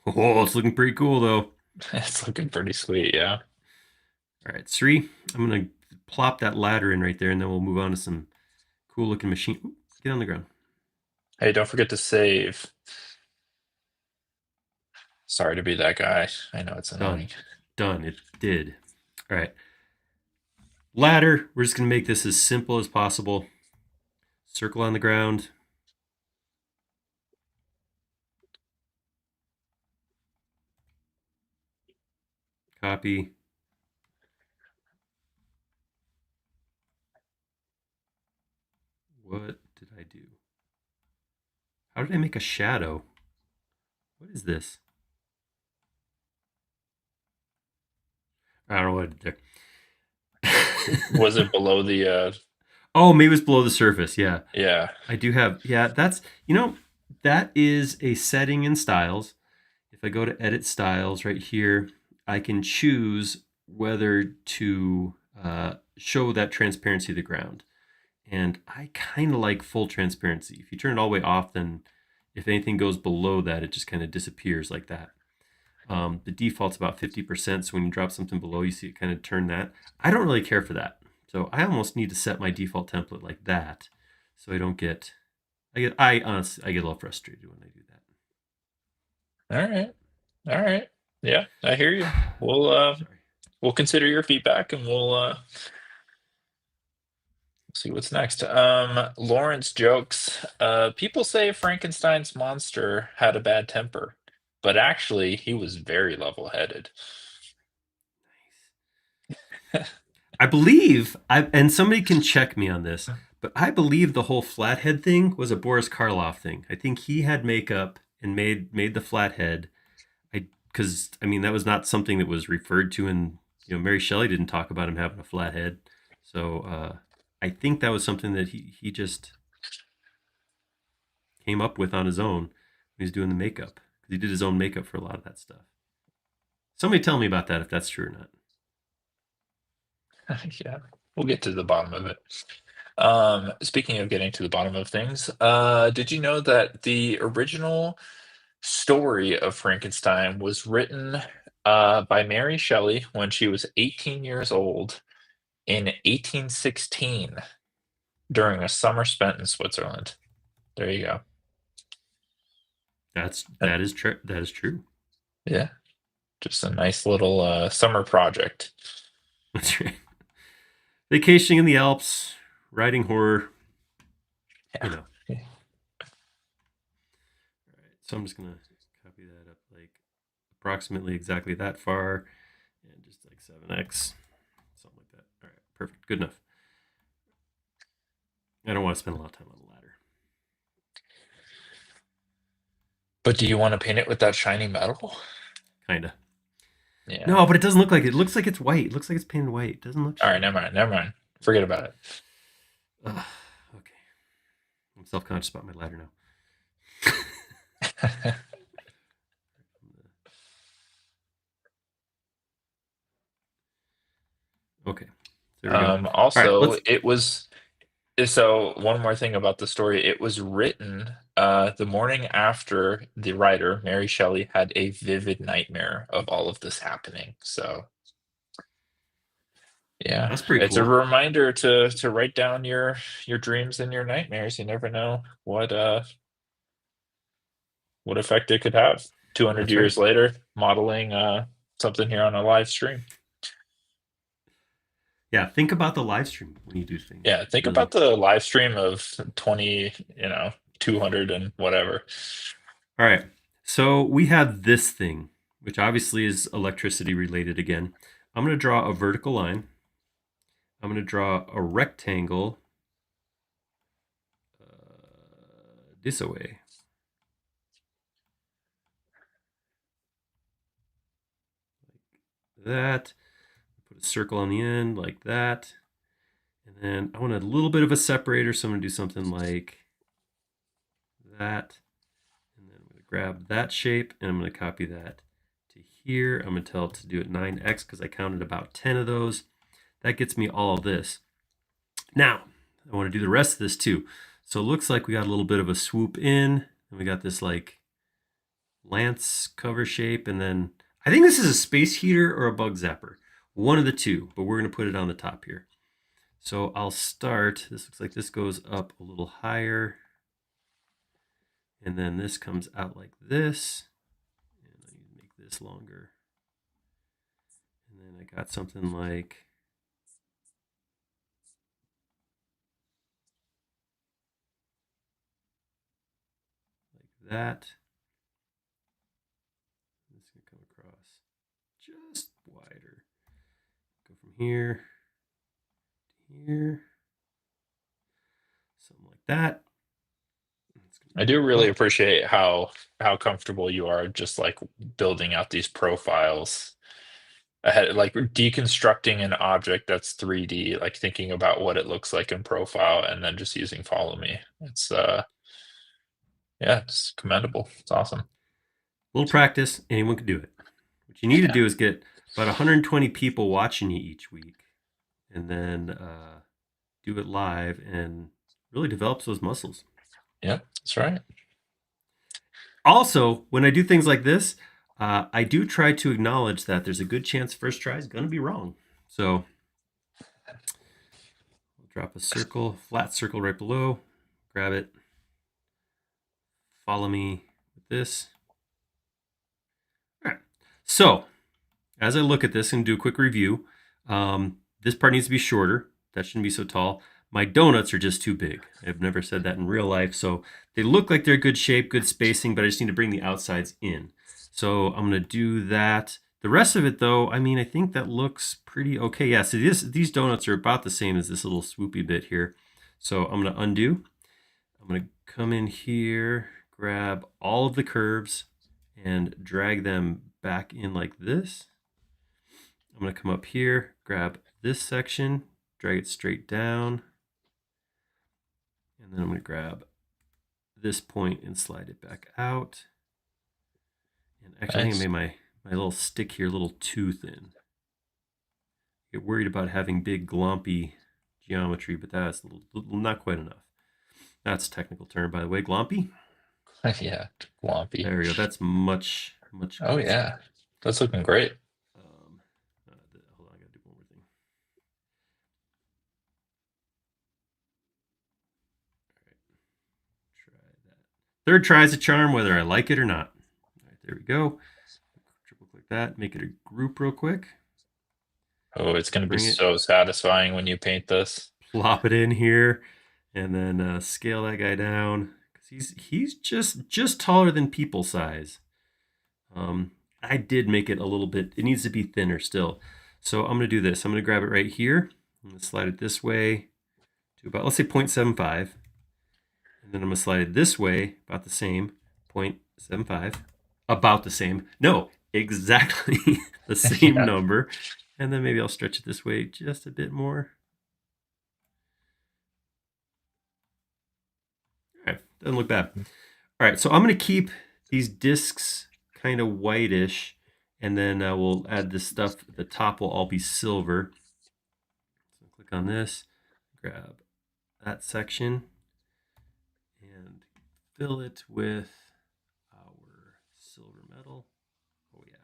Oh, it's looking pretty cool though. It's looking pretty sweet, yeah. All right, Sri, I'm gonna plop that ladder in right there, and then we'll move on to some cool looking machine. Ooh, get on the ground. Hey, don't forget to save. Sorry to be that guy. I know it's Done. annoying. Done. It did. All right. Ladder. We're just gonna make this as simple as possible. Circle on the ground. Copy. What did I do? How did I make a shadow? What is this? I don't know what I did there. Was it below the Oh, maybe it's below the surface. Yeah. yeah. I do have, yeah, that is a setting in styles. If I go to edit styles right here, I can choose whether to show that transparency of the ground. And I kind of like full transparency. If you turn it all the way off, then if anything goes below that, it just kind of disappears like that. The default's about 50%. So when you drop something below, you see it kind of turn that. I don't really care for that. So I almost need to set my default template like that. So I don't get, I honestly, I get a little frustrated when I do All right. All right. Yeah, I hear you. that. Sorry. We'll consider your feedback and we'll see what's next. Lawrence jokes. People say Frankenstein's monster had a bad temper, but actually he was very level-headed. I believe, and somebody can check me on this, but I believe the whole flathead thing was a Boris Karloff thing. I think he had makeup and made the flathead. Because I mean that was not something that was referred to in, Mary Shelley didn't talk about him having a flathead. So I think that was something that he just came up with on his own when he was doing the makeup, because he did his own makeup for a lot of that stuff. Somebody tell me about that if that's true or not. Yeah, we'll get to the bottom of it. Speaking of getting to the bottom of things, did you know that the original story of Frankenstein was written by Mary Shelley when she was 18 years old in 1816 during a summer spent in Switzerland? There you go. And, That is true. That is true. yeah, just a nice little summer project. That's right. Vacationing in the Alps, writing horror. You Yeah. know. All right. So I'm just gonna copy that up like approximately exactly that far, and just like 7x, something like that. All right. Perfect. Good enough. I don't want to spend a lot of time on the ladder. But do you want to paint it with that shiny metal? Kinda. Yeah. No, but it doesn't look like it. It looks like it's white. It looks like it's painted white. It doesn't look All right, shiny. never mind, never mind. Forget about it. Ugh, okay. I'm self conscious about my ladder now. Okay. There we go. All right. Also, Let's. it was so one more thing about the story. It was written the morning after the writer, Mary Shelley, had a vivid nightmare of all of this happening. So yeah, That's pretty it's a cool. reminder to write down your dreams and your nightmares. You never know what effect it could have. 200 That's right. years later, modeling something here on a live stream. Yeah. Think about the live stream when you do things. Yeah, think Really. about the live stream of 20, 200 and whatever. All right. So we have this thing, which obviously is electricity related again. I'm going to draw a vertical line. I'm going to draw a rectangle this away. Like that. Put a circle on the end like that. And then I want a little bit of a separator, so I'm going to do something like that. And then I'm going to grab that shape and I'm going to copy that to here. I'm going to tell it to do it 9x because I counted about 10 of those. That gets me all of this. Now, I want to do the rest of this too. So it looks like we got a little bit of a swoop in, and we got this like lance cover shape, and then I think this is a space heater or a bug zapper. One of the two, but we're going to put it on the top here. So I'll start, this looks like this goes up a little higher, and then this comes out like this, and I need to make this longer. And then I got something like that. This is going to come across just wider. Go from here to here, something like that. I do really Up. appreciate how comfortable you are just like building out these profiles ahead, like deconstructing an object that's 3D, like thinking about what it looks like in profile and then just using follow me. It's yeah, it's commendable. It's awesome. A little practice, anyone can do it. What you need to Yeah. do is get about 120 people watching you each week, and then do it live, and really develops those muscles. Yeah, that's right. Also, when I do things like this, I do try to acknowledge that there's a good chance first try is going to be wrong. So I'll drop a circle, flat circle right below, grab it, follow me with this. All right. So as I look at this and do a quick review, this part needs to be shorter. That shouldn't be so tall. My donuts are just too big. I've never said that in real life. So they look like they're good shape, good spacing, but I just need to bring the outsides in. So I'm going to do that. The rest of it, though, I mean, I think that looks pretty okay. Yeah, so these donuts are about the same as this little swoopy bit here. So I'm going to undo. I'm going to come in here, grab all of the curves, and drag them back in like this. I'm going to come up here, grab this section, drag it straight down, and then I'm going to grab this point and slide it back out. And actually, I think I Nice. made my little stick here a little too thin. Get worried about having big glompy geometry, but that's not quite enough. That's a technical term, by the way. Glompy? Yeah, Lumpy. There we go. That's much Oh closer. yeah, that's looking great. Um, hold on, I gotta do one more thing. All right, try that. Third try's a charm, whether I like it or not. All right, there we go. Triple click that, make it a group real quick. Oh, it's gonna be Bring it, so satisfying when you paint this. plop it in here, and then scale that guy down because he's just taller than people size. I did make it a little bit. It needs to be thinner still. So I'm gonna do this. I'm gonna grab it right here. I'm gonna slide it this way to about, let's say 0.75. And then I'm gonna slide it this way, about the same, 0.75. About the same. No, exactly the same Yeah. number. And then maybe I'll stretch it this way just a bit more. All right, doesn't look bad. All right, so I'm gonna keep these discs kind of whitish, and then we'll add this stuff. The top will all be silver. So click on this, grab that section, and fill it with our silver metal. Oh yeah,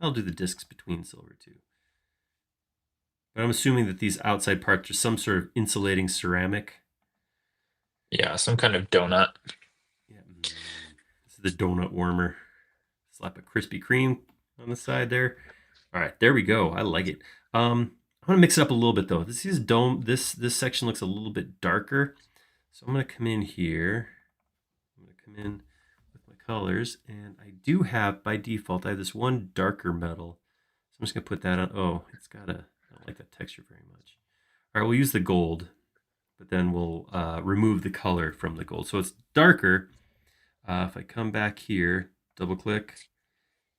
I'll do the discs between silver too. But I'm assuming that these outside parts are some sort of insulating ceramic. Yeah, some kind of donut. Yeah, this is the donut warmer. Slap a Krispy Kreme on the side there. All right, there we go. I like it. I'm gonna mix it up a little bit though. This is dome. This section looks a little bit darker, so I'm gonna come in here. I'm gonna come in with my colors, and I do have by default. I have this one darker metal, so I'm just gonna put that on. Oh, it's got a. I don't like that texture very much. All right, we'll use the gold, but then we'll remove the color from the gold, so it's darker. If I come back here, double click,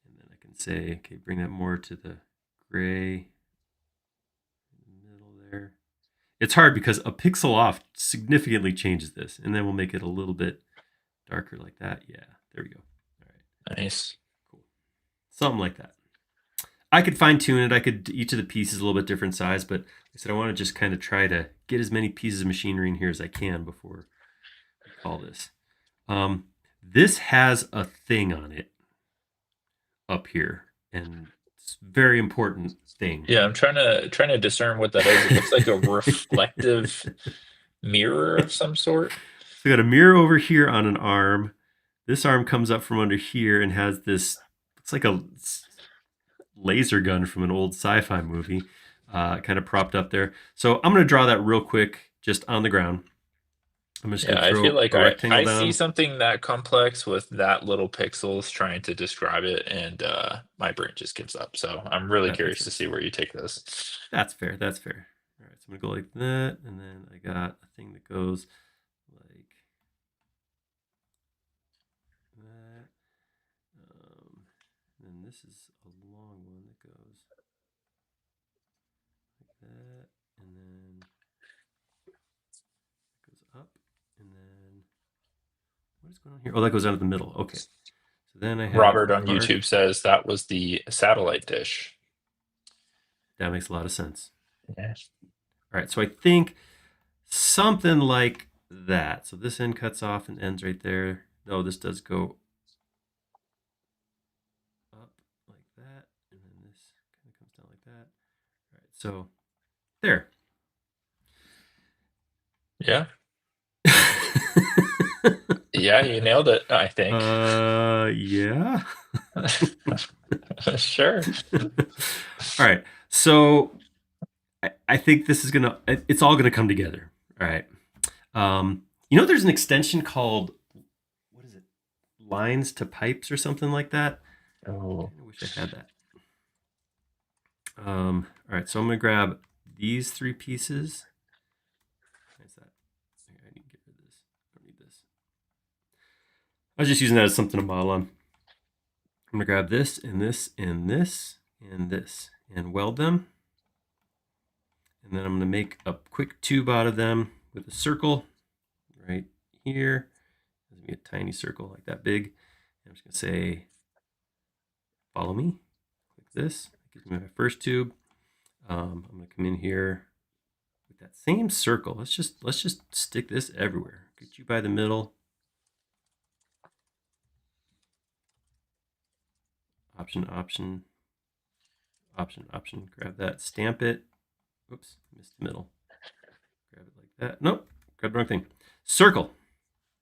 and then I can say, okay, bring that more to the gray in the middle there. It's hard because a pixel off significantly changes this, and then we'll make it a little bit darker like that. Yeah, there we go. All right, Nice. cool. Something like that. I could fine tune it. I could each of the pieces a little bit different size, but like I said I want to just kind of try to get as many pieces of machinery in here as I can before we call this. This has a thing on it up here, and it's a very important thing. Yeah, I'm trying to discern what that is. It looks like a reflective mirror of some sort. So I got a mirror over here on an arm. This arm comes up from under here and has this. It's like a laser gun from an old sci-fi movie, kind of propped up there. So I'm going to draw that real quick, just on the ground. I'm just going Yeah, to I feel throw like a I rectangle I see down. something that complex with that little pixels trying to describe it, and my brain just gives up. So I'm really That makes curious to sense. see where you take this. That's fair. That's fair. All right, so I'm going to go like that, and then I got a thing that goes like that. And this is a long one that goes like that, and then it goes up, and then what is going on here? Oh, that goes out of the middle. Okay. So then I have Robert a on part. YouTube says that was the satellite dish. That makes a lot of sense. Yeah. All right. So I think something like that. So this end cuts off and ends right there. No, this does go up like that, and then this kind of comes down like that. All right. So there. Yeah. Yeah, you nailed it, I think. Yeah. Sure. All right. So I think this is gonna. It's all gonna come together. All right. There's an extension called what is it? Lines to pipes or something like that. Oh, I wish I had that. All right. So I'm gonna grab these three pieces. Where's that? I need to get rid of this. I don't need this. I was just using that as something to model on. I'm gonna grab this and this and this and this and weld them. And then I'm going to make a quick tube out of them with a circle right here. There's going to be a tiny circle like that big. I'm just going to say, follow me. this. That gives me my first tube. I'm going to come in here with that same circle. Let's just stick this everywhere. Get you by the middle. Option, option, option, option. Grab that, stamp it. Oops, missed the middle. Grab it like that. Nope, grab the wrong thing. Circle,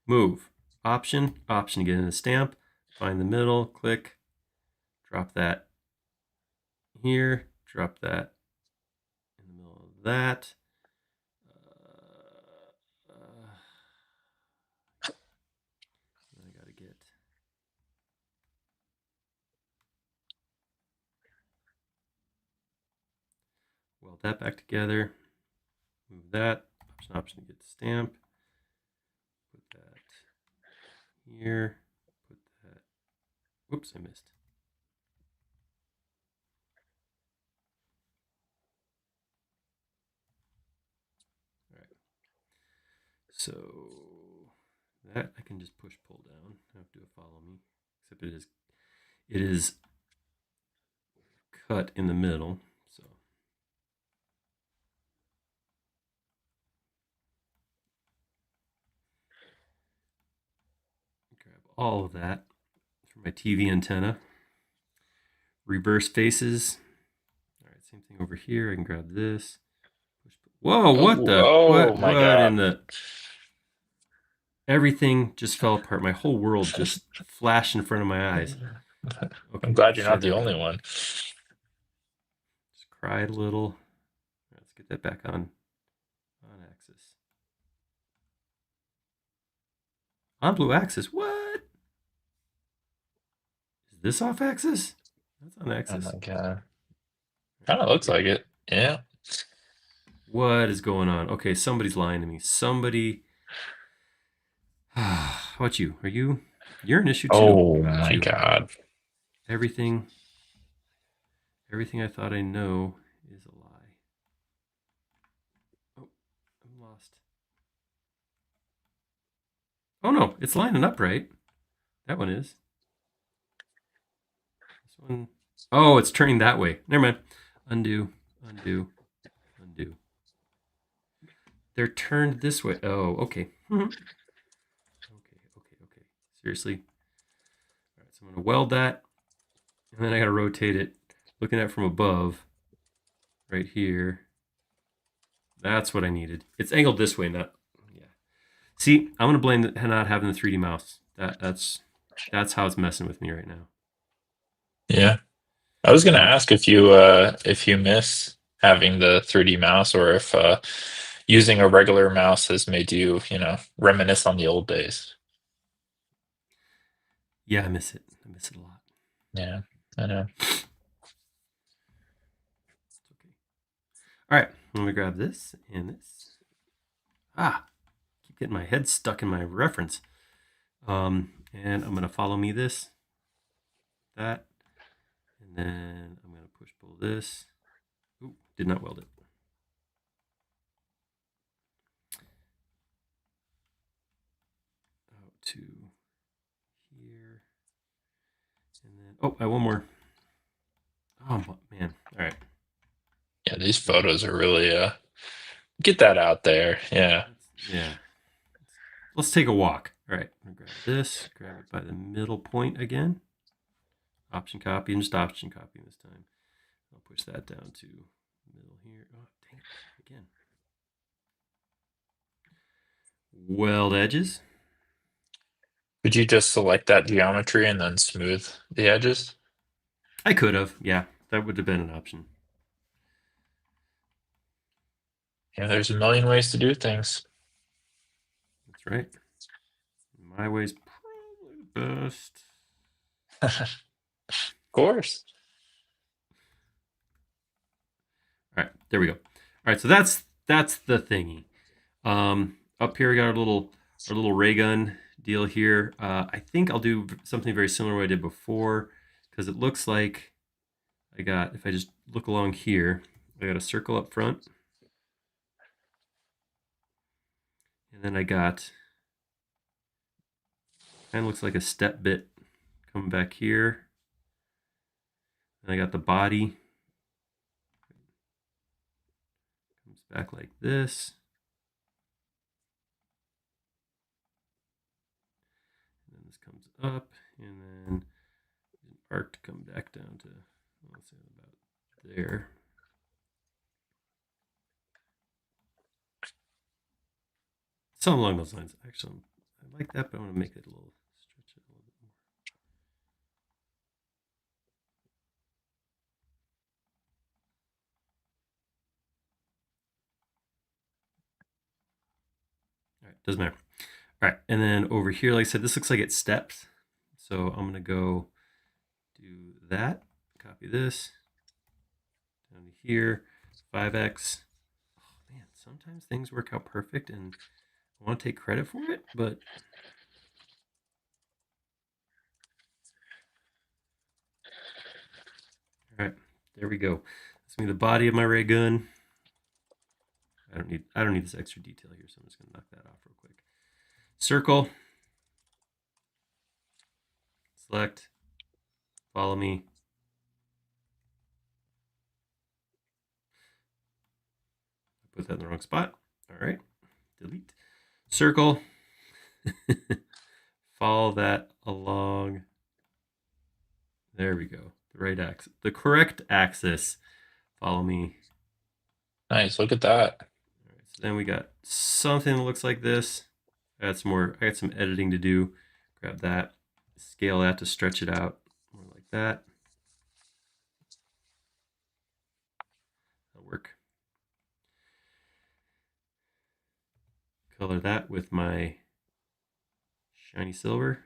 move, option, option to get in the stamp. Find the middle, click, drop that here, drop that in the middle of that. I gotta get weld that back together. Move that, option, option to get the stamp. Put that here, put that, whoops, I missed. All right, so that I can just push pull down. I don't have to do a follow me, except it is cut in the middle. So grab all of that for my TV antenna. Reverse faces. All right, same thing over here. I can grab this. Whoa, what the? Oh my What in God. the? Everything just fell apart. My whole world just flashed in front of my eyes. Okay, I'm glad let's you're try not the that only again. one. Just cried a little. Let's get that back on axis. On blue axis. What? Is this off axis? That's on Oh axis. my God. Right, Kind of let me looks get. like it. Yeah. What is going on? Okay, somebody's lying to me. Somebody. How about you? You're an issue too. Oh Look at my you. God. Everything I thought I know is a lie. Oh, I'm lost. Oh no, it's lining up right. That one is. This one. Oh, it's turning that way. Never mind. Undo, undo, undo. They're turned this way. Oh, okay. Okay. Seriously. All right, so I'm going to weld that. And then I got to rotate it. Looking at it from above. Right here. That's what I needed. It's angled this way, not. Yeah. See, I'm going to blame not having the 3D mouse. That's how it's messing with me right now. Yeah. I was gonna So ask if you miss having the 3D mouse or if using a regular mouse has made you, reminisce on the old days. yeah, I miss it. I miss it a lot. Yeah, I know. It's okay. All right, let me grab this and this. Keep getting my head stuck in my reference. And I'm gonna follow me this, that, and then I'm gonna push pull this. Ooh, did not weld it. Out to here, and then I have one more. Oh man! All right. Yeah, these photos are really get that out there. Yeah. Yeah. Let's take a walk. All right. I'm gonna grab this. Grab it by the middle point again. Option copy and just option copy this time. I'll push that down to middle here. Oh, dang it. Again. Weld edges. Could you just select that geometry and then smooth the edges? I could have. Yeah, that would have been an option. Yeah, there's a million ways to do things. That's right. My way's probably the best. Of course. All right, there we go. All right, so that's the thingy. Up here we got our little ray gun deal here. I think I'll do something very similar to what I did before because it looks like I got, if I just look along here, I got a circle up front. And then I got, kind of looks like a step bit coming back here. And I got the body. Comes back like this. And then this comes up, and then an arc to come back down to, let's say about there. Something along those lines. Actually, I like that, but I want to make it a little, stretch it a little bit more. All right, doesn't matter. All right, and then over here, like I said, this looks like it steps. So I'm gonna go do that, copy this, down to here, 5x. Oh man, sometimes things work out perfect and I want to take credit for it, but all right, there we go. That's gonna be the body of my ray gun. I don't need this extra detail here, so I'm just gonna knock that off real quick. Circle, select, follow me. I put that in the wrong spot. All right, delete. Circle, follow that along. There we go. The right axis, the correct axis. Follow me. Nice. Look at that. All right, so then we got something that looks like this. I got some editing to do. Grab that, scale that to stretch it out more like that. That'll work. Color that with my shiny silver.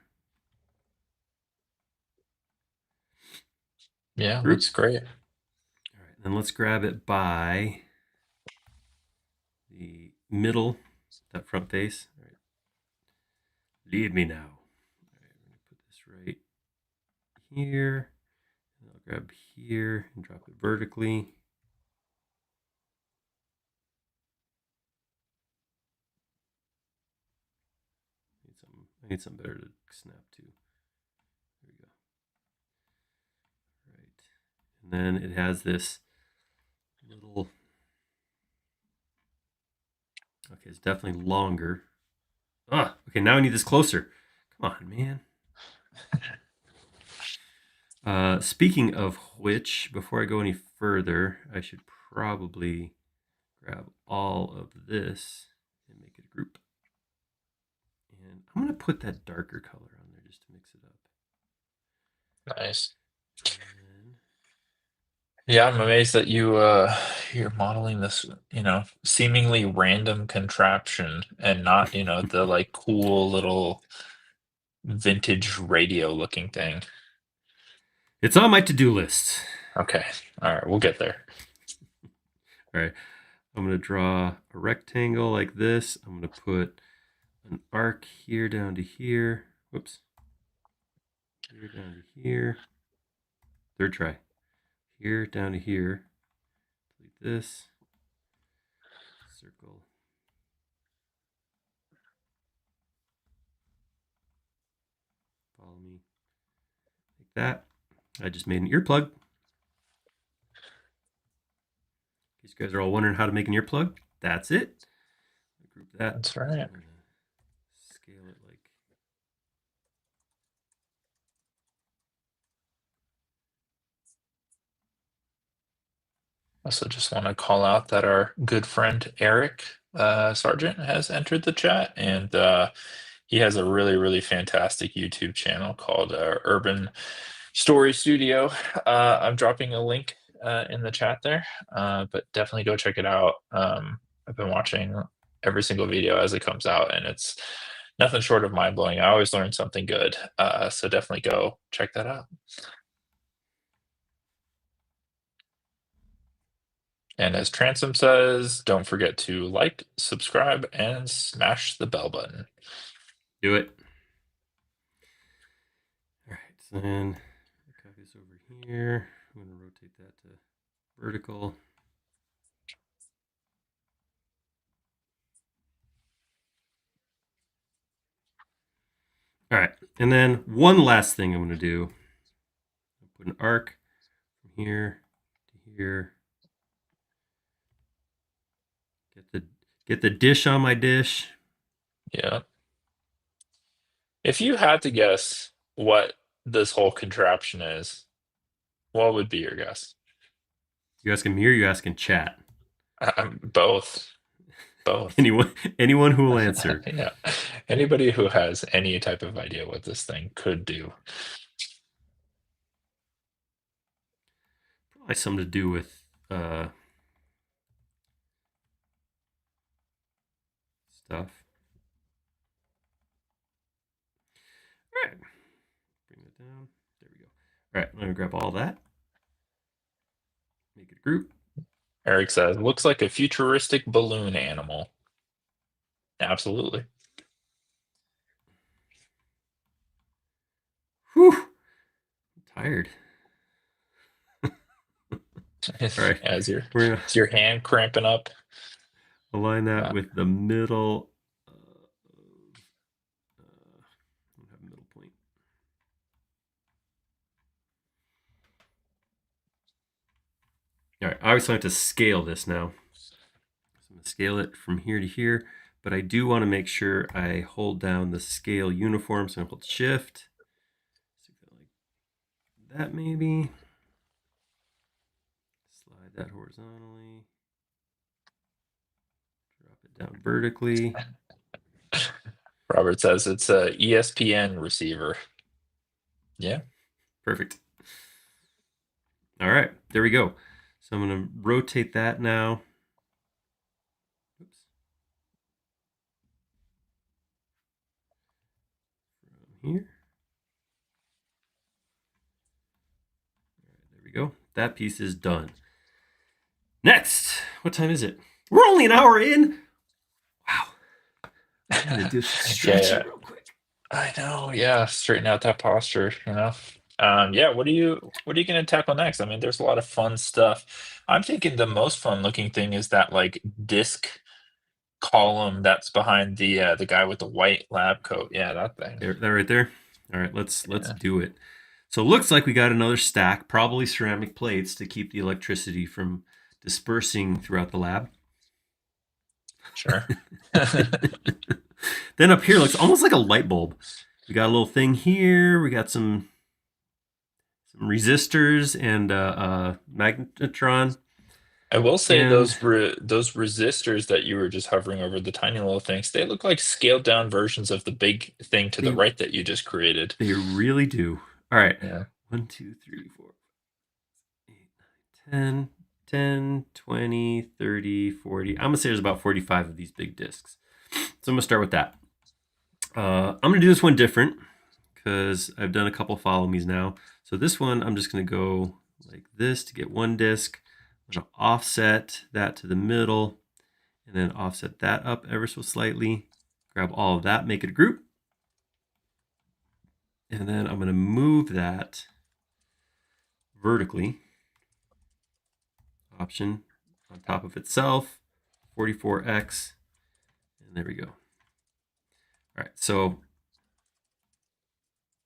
Yeah, Group. looks great. All right, then let's grab it by the middle, that front face. All right. Lead me now. All right, we're gonna put this right here. And I'll grab here and drop it vertically. I need something better to snap to. There we go. Right. And then it has this little, okay, it's definitely longer. Ah, okay, now I need this closer. Come on, man. Speaking of which, before I go any further, I should probably grab all of this and make it a group. And I'm going to put that darker color on there just to mix it up. Nice. And Yeah, I'm amazed that you're modeling this, seemingly random contraption and not, the like cool little vintage radio looking thing. it's on my to-do list. Okay. All right, we'll get there. All right. I'm going to draw a rectangle like this. I'm going to put an arc here down to here. Whoops. Here down to here. Third try. Here down to here. Delete this. Circle. Follow me. Like that. I just made an earplug. In case you guys are all wondering how to make an earplug, that's it. Group that. That's right. Scale it like. Also, just want to call out that our good friend Eric Sargent has entered the chat, and he has a really, really fantastic YouTube channel called Urban Story Studio. I'm dropping a link in the chat there, but definitely go check it out. I've been watching every single video as it comes out, and it's nothing short of mind blowing. I always learn something good, so definitely go check that out. And as Transom says, don't forget to like, subscribe, and smash the bell button. Do it. All right, so then I'll copy this over here. I'm going to rotate that to vertical. All right, and then one last thing I'm going to do. I'll put an arc from here to here. Get the dish on my dish. Yeah. If you had to guess what this whole contraption is, what would be your guess? You asking me or you asking chat? Both. Both. Anyone who will answer. Yeah. Anybody who has any type of idea what this thing could do. Probably something to do with stuff. All right, bring it down. There we go. All right, I'm gonna grab all that. Make it a group. Eric says, looks like a futuristic balloon animal. Absolutely. Whew, I'm tired. All right, we're gonna Is your hand cramping up? align that with the middle. I don't have a middle point. All right, I always have to scale this now. So I'm gonna scale it from here to here, but I do want to make sure I hold down the scale uniform. So I'm gonna hold Shift. Like that maybe. Slide that horizontally. Drop it down vertically. Robert says it's a ESPN receiver. Yeah. Perfect. All right, there we go. So I'm going to rotate that now. Oops. From here. All right, there we go. That piece is done. Next, what time is it? We're only an hour in. Wow. I gotta do some stretching real quick. I know, yeah. Straighten out that posture, you know. Yeah, what are you gonna tackle next? I mean, there's a lot of fun stuff. I'm thinking the most fun looking thing is that like disc column that's behind the guy with the white lab coat. Yeah, that thing. There, that right there. All right, let's Yeah, do it. So it looks like we got another stack, probably ceramic plates to keep the electricity from dispersing throughout the lab. sure. Then up here looks almost like a light bulb. We got a little thing here. We got some resistors and magnetron. I will say And those resistors that you were just hovering over, the tiny little things, they look like scaled down versions of the big thing to the they right that you just created. they really do. All right. Yeah, 1, 2, 3, 4, 8, 9, 10, 20, 30, 40. I'm going to say there's about 45 of these big discs. So I'm going to start with that. I'm going to do this one different because I've done a couple follow me's now. So this one, I'm just going to go like this to get one disc. I'm going to offset that to the middle and then offset that up ever so slightly. Grab all of that, make it a group. And then I'm going to move that vertically. Option on top of itself, 44x. And there we go. All right, so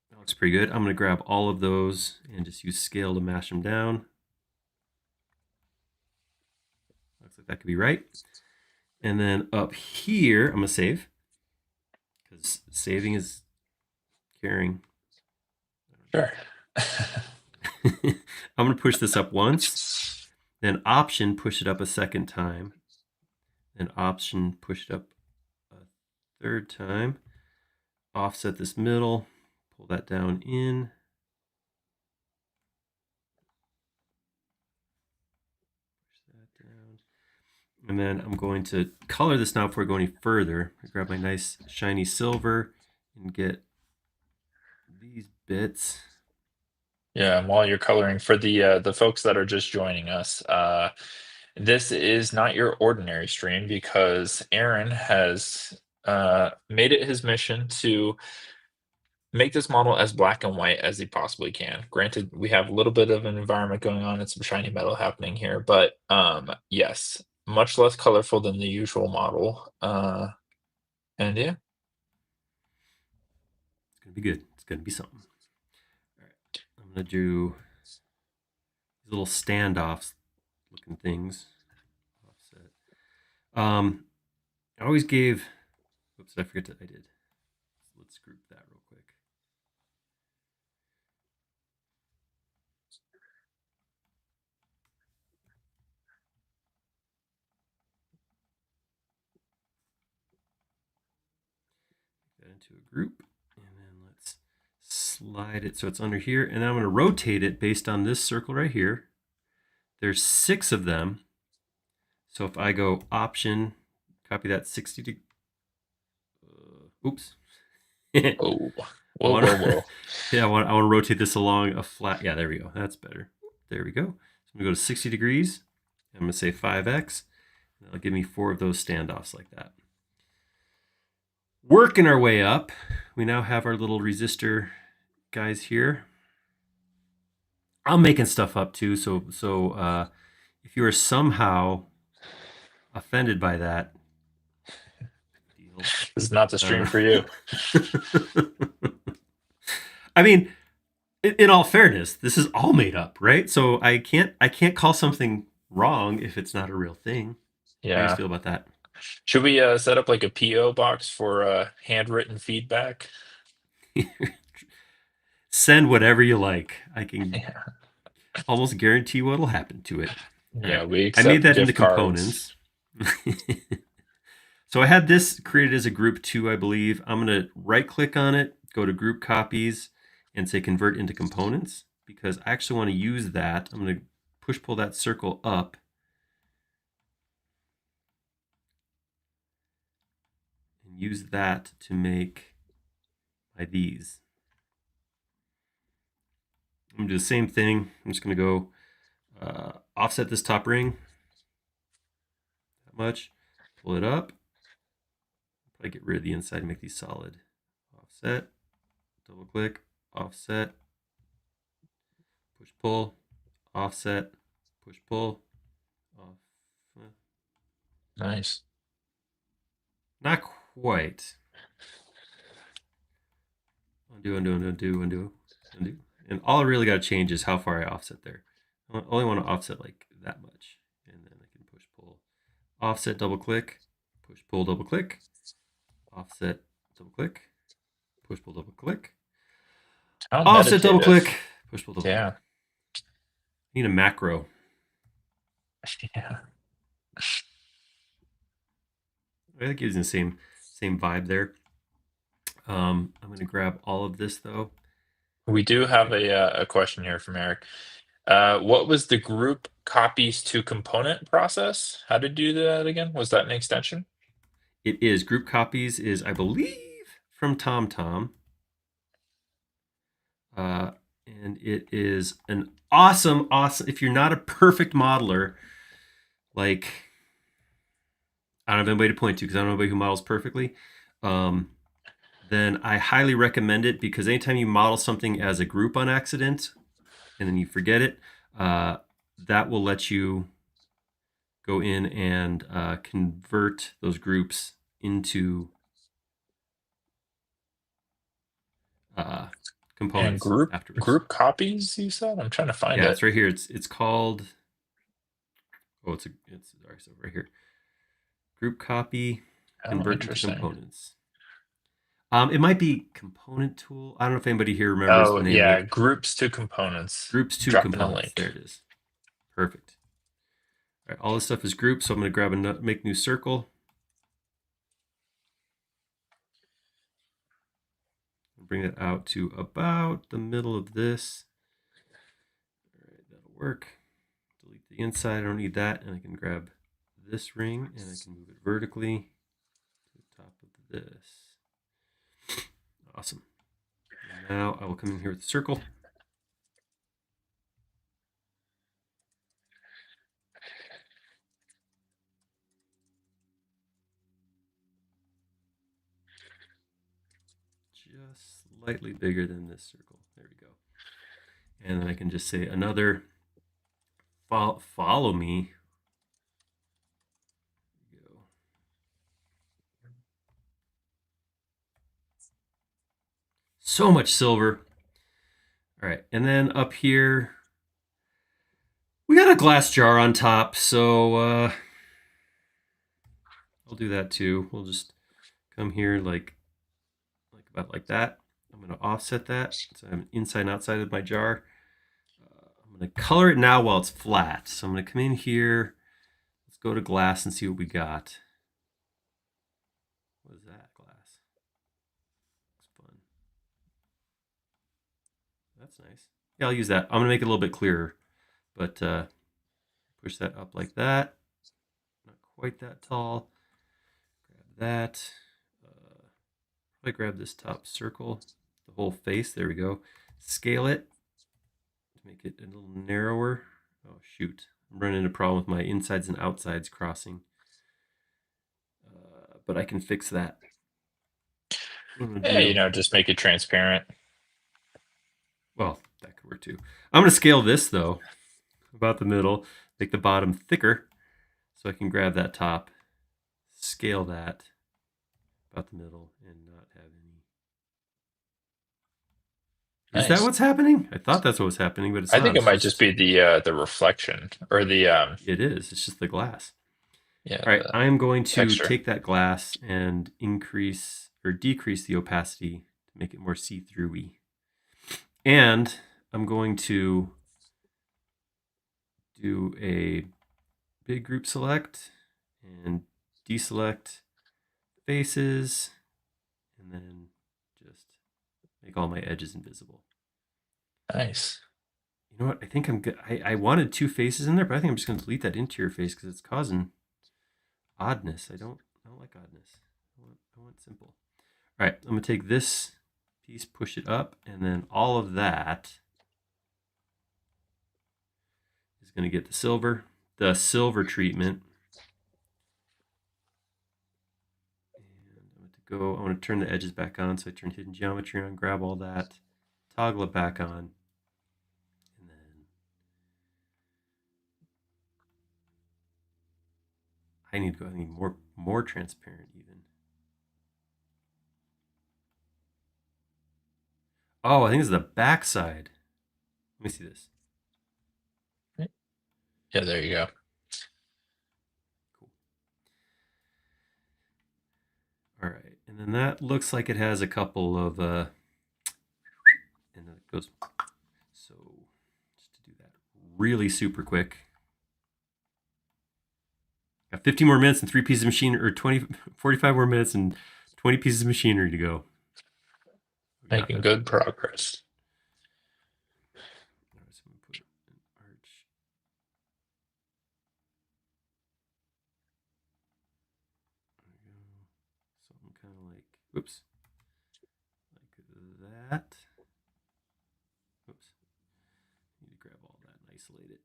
that looks pretty good. I'm going to grab all of those and just use scale to mash them down. Looks like that could be right. And then up here, I'm going to save because saving is caring. sure. I'm going to push this up once, then option push it up a second time, then option push it up a third time, offset this middle, pull that down in. Push that down. And then I'm going to color this now before I go any further. I grab my nice shiny silver and get these bits. Yeah, and while you're coloring for the folks that are just joining us, this is not your ordinary stream because Aaron has made it his mission to make this model as black and white as he possibly can. Granted, we have a little bit of an environment going on and some shiny metal happening here, but yes, much less colorful than the usual model. And yeah, It's going to be good. It's going to be something. All right. I'm going to do these little standoffs looking things. Offset. I always gave. Oops, I forget that I did. Let's group that real quick. That into a group, and then let's slide it so it's under here, and then I'm going to rotate it based on this circle right here. There's 6 of them, so if I go Option, copy that 60 to. Oops. Oh, I whoa, want whoa, to, whoa. yeah, I want to rotate this along a flat. Yeah, there we go. That's better. There we go. So I'm gonna go to 60 degrees. I'm gonna say 5x. And that'll give me 4 of those standoffs like that. Working our way up, we now have our little resistor guys here. I'm making stuff up too, so if you are somehow offended by that, deal. This is not the stream for you. I mean, in all fairness, this is all made up, right? So I can't call something wrong if it's not a real thing. How do you guys Yeah. feel about that? Should we set up like a PO box for handwritten feedback? Send whatever you like. I can Yeah. almost guarantee what'll happen to it. All Yeah, right. we I made accept that into gift cards. components. So I had this created as a group 2, I believe. I'm going to right click on it, go to group copies, and say convert into components because I actually want to use that. I'm going to push pull that circle up. And use that to make my these. I'm going to do the same thing. I'm just going to go offset this top ring that much, pull it up, probably get rid of the inside and make these solid. Offset, double click, offset, push pull, offset, push pull, off. Nice. Not quite. Undo, undo, undo, undo, undo, undo. And all I really got to change is how far I offset there. I only want to offset like that much. And then I can push pull, offset, double click, push pull, double click, offset, double click, push pull, double click, How offset, double click, meditative. push pull, double click. Yeah. Need a macro. Yeah. I think it's the same vibe there. I'm going to grab all of this though. We do have a question here from Eric. What was the group copies to component process? How to do that again? Was that an extension? It is group copies is I believe from TomTom. And it is an awesome. If you're not a perfect modeler, like I don't have anybody to point to because I don't know anybody who models perfectly, then I highly recommend it because anytime you model something as a group on accident and then you forget it, that will let you go in and convert those groups into And components afterwards. group copies, you said? I'm trying to find Yeah, it. it's right here. It's called. Oh, it's sorry, so right here. Group copy, Oh, convert into interesting. components. It might be component tool. I don't know if anybody here remembers the Oh, name of yeah, it. groups to components. Groups to Dropping a components. There link. it is. Perfect. All right, all this stuff is grouped, so I'm going to grab a make new circle. Bring it out to about the middle of this. All right, that'll work. Delete the inside. I don't need that, and I can grab this ring and I can move it vertically to the top of this. Awesome. And now I will come in here with the circle. Just slightly bigger than this circle. There we go. And then I can just say another follow me. Go. So much silver. All right, and then up here, We got a glass jar on top, so I'll do that too. We'll just come here about like that. I'm going to offset that so I'm inside and outside of my jar. I'm going to color it now while it's flat. So I'm going to come in here. Let's go to glass and see what we got. What is that? Glass. It's fun. That's nice. Yeah, I'll use that. I'm going to make it a little bit clearer, but push that up like that. Not quite that tall. Grab that. I grab this top circle, the whole face. There we go. Scale it to make it a little narrower. Oh, shoot. I'm running into a problem with my insides and outsides crossing. But I can fix that. What I'm going to Yeah, do, just make it transparent. well, that could work too. I'm going to scale this, though, about the middle, make the bottom thicker so I can grab that top, scale that about the middle, and not have any. Is that Nice. what's happening? I thought that's what was happening, but it's I not. think it It's might just just, be the reflection or the it is. It's just the glass. yeah, All right, the I'm going to texture. take that glass and increase or decrease the opacity to make it more see-through-y. And I'm going to do a big group select and deselect faces, and then just make all my edges invisible. Nice. You know what? I think I'm good. I wanted two faces in there, but I think I'm just going to delete that interior face because it's causing oddness. I don't like oddness. I want simple. All right, I'm going to take this piece, push it up, and then all of that is going to get the silver treatment. And I want to turn the edges back on, so I turn hidden geometry on, grab all that, toggle it back on, and then I need more transparent even. Oh, I think it's the back side. Let me see this. Yeah, there you go. Cool. All right, and then that looks like it has a couple of and then it goes. So just to do that really super quick. Got 15 more minutes and 3 pieces of machinery, or 45 more minutes and 20 pieces of machinery to go. Yeah, Making that's good good. progress. All right, so I'm gonna put an arch. There we go. Something kind of like, whoops, like that. Oops. Need to grab all that and isolate it.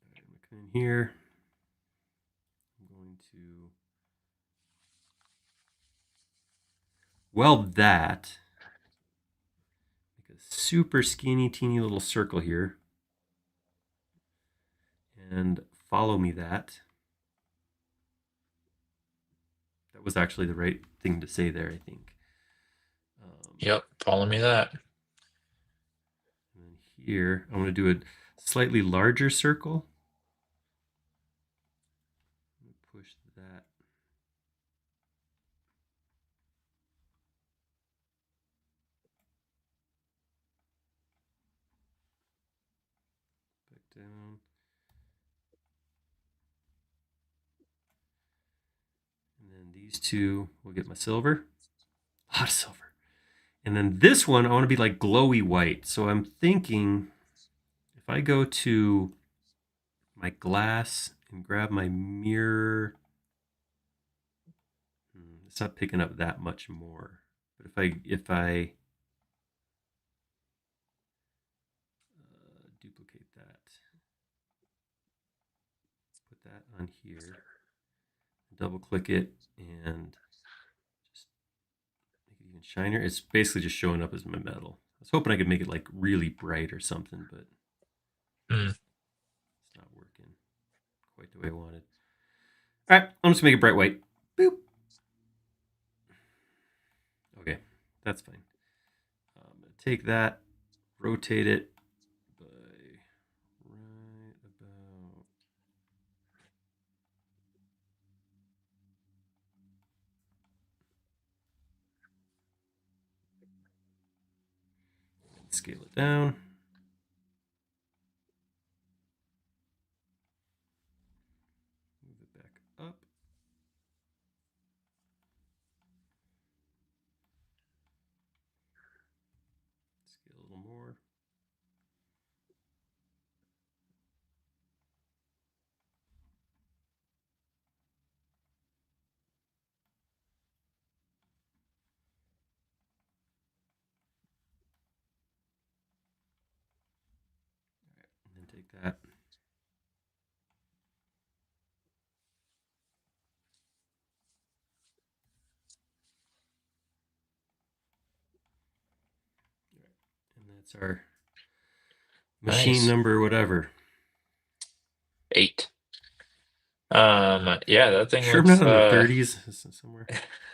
All right, I'm gonna come in here. I'm going to weld that. Make a super skinny, teeny little circle here. And follow me that. That was actually the right thing to say there, I think. Yep, follow me that. And then here, I'm going to do a slightly larger circle. Push that. Back down. And then these two will get my silver. A lot of silver. And then this one, I want to be like glowy white. So I'm thinking if I go to my glass and grab my mirror, it's not picking up that much more. But if I duplicate that, put that on here, double click it, and just make it even shinier. It's basically just showing up as my metal. I was hoping I could make it like really bright or something, but Mm. it's not working quite the way I wanted. All right, I'm just gonna make it bright white. Boop. Okay, that's fine. I'm gonna take that, rotate it by right about. Scale it down. Move it back up. Scale a little more. And then take that. And that's our machine Nice. number, whatever. 8. Yeah, that thing Sure, I'm not looks in the 30s somewhere.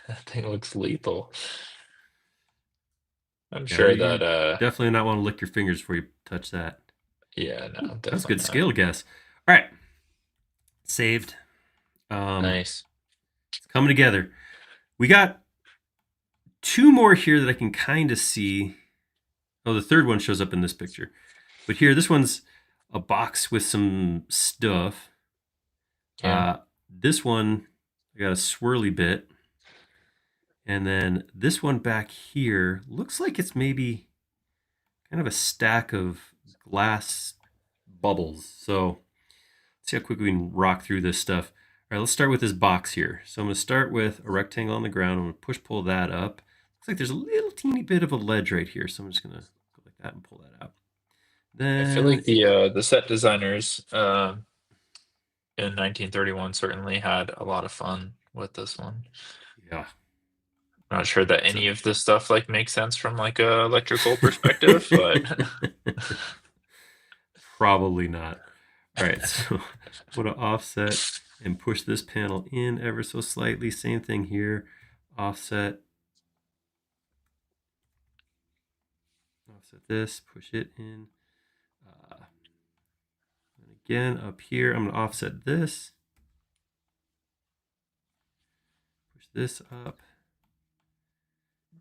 that thing looks lethal. I'm Yeah, sure you that definitely not want to lick your fingers before you touch that. yeah, no, That was a good definitely not. scale guess. All right, saved. Nice. It's coming together. We got 2 more here that I can kind of see. Oh, the third one shows up in this picture. But here, this one's a box with some stuff. Yeah. This one, I got a swirly bit. And then this one back here looks like it's maybe kind of a stack of glass bubbles. So let's see how quick we can rock through this stuff. All right, let's start with this box here. So I'm going to start with a rectangle on the ground. I'm going to pull that up. Looks like there's a little teeny bit of a ledge right here. So I'm just going to go like that and pull that out. I feel like Then, the set designers in 1931 certainly had a lot of fun with this one. yeah. Not sure that So any of this stuff like makes sense from like a electrical perspective, but probably not. All right, so I'm going to offset and push this panel in ever so slightly. Same thing here. Offset this, push it in. And again, up here, I'm going to offset this. Push this up.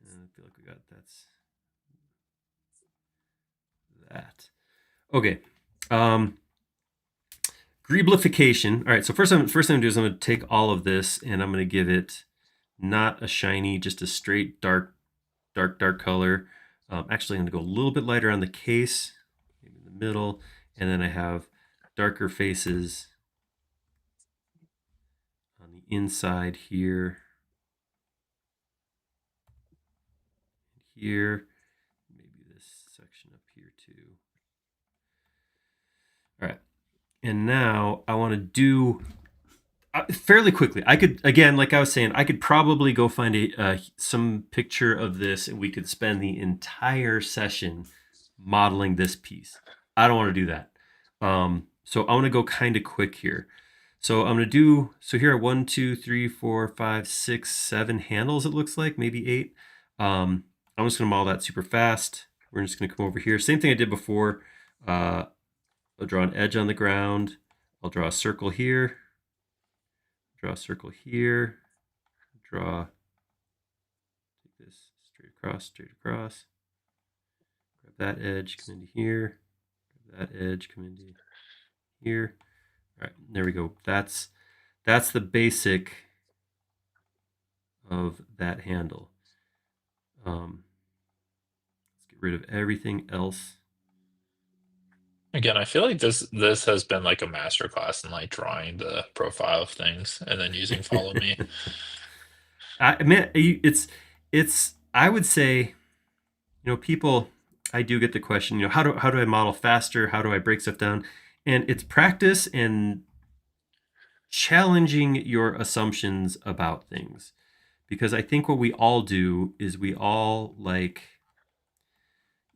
And I feel like we got that. Okay. Greeblification. All right, so first thing I'm going to do is I'm going to take all of this and I'm going to give it not a shiny, just a straight dark color. Actually, I'm going to go a little bit lighter on the case, maybe in the middle, and then I have darker faces on the inside here, here, maybe this section up here too. All right, and now I want to do fairly quickly. I could, again, like I was saying, I could probably go find some picture of this and we could spend the entire session modeling this piece. I don't want to do that. So I want to go kind of quick here. So I'm going to do, so here are 1, 2, 3, 4, 5, 6, 7 handles, it looks like, maybe 8. I'm just going to model that super fast. We're just going to come over here. Same thing I did before. I'll draw an edge on the ground. I'll draw a circle here. Draw a circle here. Draw, take this straight across. Grab that edge, come into here. Grab that edge, come into here. All right, there we go. That's the basic of that handle. Let's get rid of everything else. again, I feel like this has been like a masterclass in like drawing the profile of things and then using follow me. I mean, it's. I would say, people. I do get the question, how do I model faster? How do I break stuff down? And it's practice and challenging your assumptions about things, because I think what we all do is we all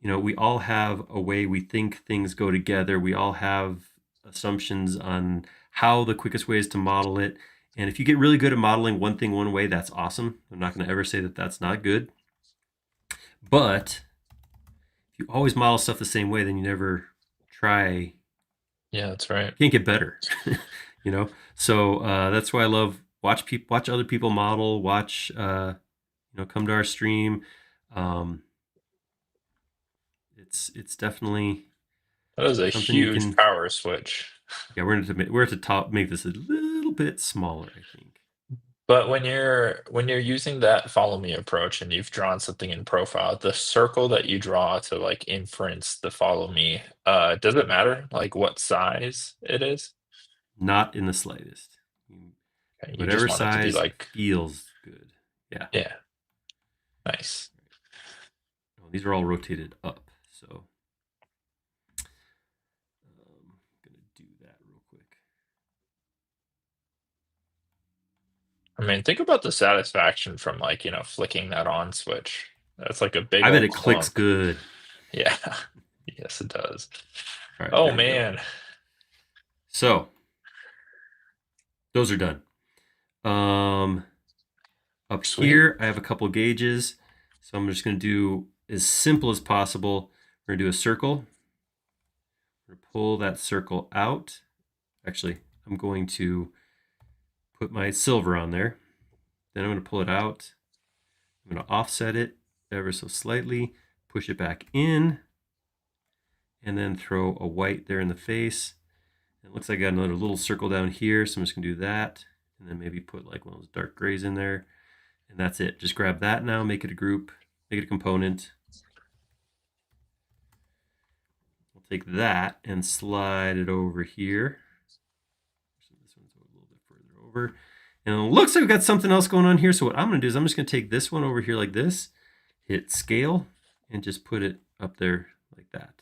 we all have a way we think things go together. We all have assumptions on how the quickest way is to model it. And if you get really good at modeling one thing one way, that's awesome. I'm not going to ever say that that's not good. But If you always model stuff the same way, then you never try. Yeah, that's right. Can't get better, you know. So that's why I love watch other people model. Watch come to our stream. Um, it's definitely That is a something you huge can. power switch. Yeah, we're at the top. Make this a little bit smaller, I think. But when you're using that follow me approach and you've drawn something in profile, the circle that you draw to like inference the follow me, does it matter like what size it is? Not in the slightest. Okay, you Whatever just want it to be size like, feels good. Yeah. yeah, nice. Oh, these are all rotated up, so I'm gonna do that real quick. I mean, think about the satisfaction from like, flicking that on switch. That's like a big I bet old it clicks clunk. good. Yeah. Yes, it does. All right, Oh there you go. man. So those are done. Up Sweet. here, I have a couple gauges, so I'm just gonna do as simple as possible. We're gonna do a circle. We're gonna pull that circle out. Actually, I'm going to put my silver on there. Then I'm going to pull it out. I'm going to offset it ever so slightly, push it back in, and then throw a white there in the face. And it looks like I got another little circle down here, so I'm just going to do that, and then maybe put like one of those dark grays in there. And that's it. Just grab that now, make it a group, make it a component. We'll take that and slide it over here. So this one's a little bit further over. And it looks like we've got something else going on here. So what I'm going to do is I'm just going to take this one over here like this, hit scale, and just put it up there like that.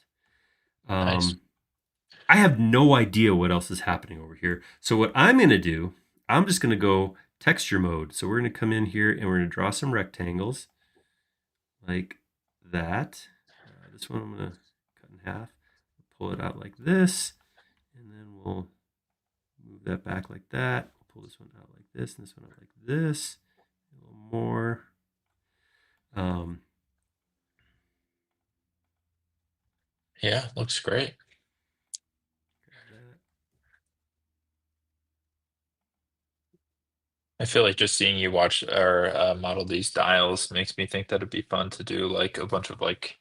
Nice. I have no idea what else is happening over here. So what I'm going to do, I'm just going to go texture mode. So we're going to come in here and we're going to draw some rectangles like that. This one I'm going to cut in half, pull it out like this, and then we'll move that back like that. We'll pull this one out like this, and this one out like this. A little more. Yeah, looks great. I feel like just seeing you watch or model these dials makes me think that it'd be fun to do like a bunch of like,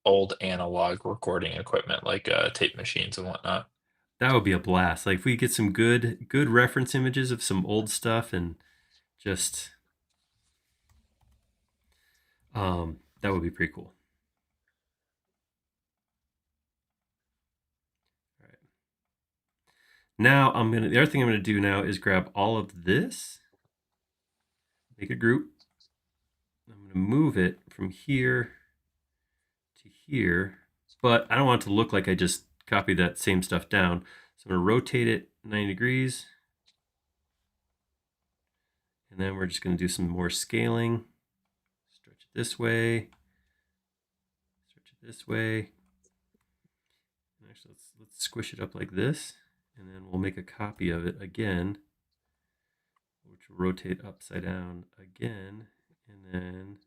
old analog recording equipment like tape machines and whatnot. That would be a blast. Like if we get some good reference images of some old stuff and just that would be pretty cool. All right. Now the other thing I'm gonna do now is grab all of this, make a group. I'm gonna move it from here to here, but I don't want it to look like I just copied that same stuff down. So I'm gonna rotate it 90 degrees. And then we're just gonna do some more scaling. Stretch it this way, stretch it this way. And actually, let's squish it up like this, and then we'll make a copy of it again, which will rotate upside down again, and then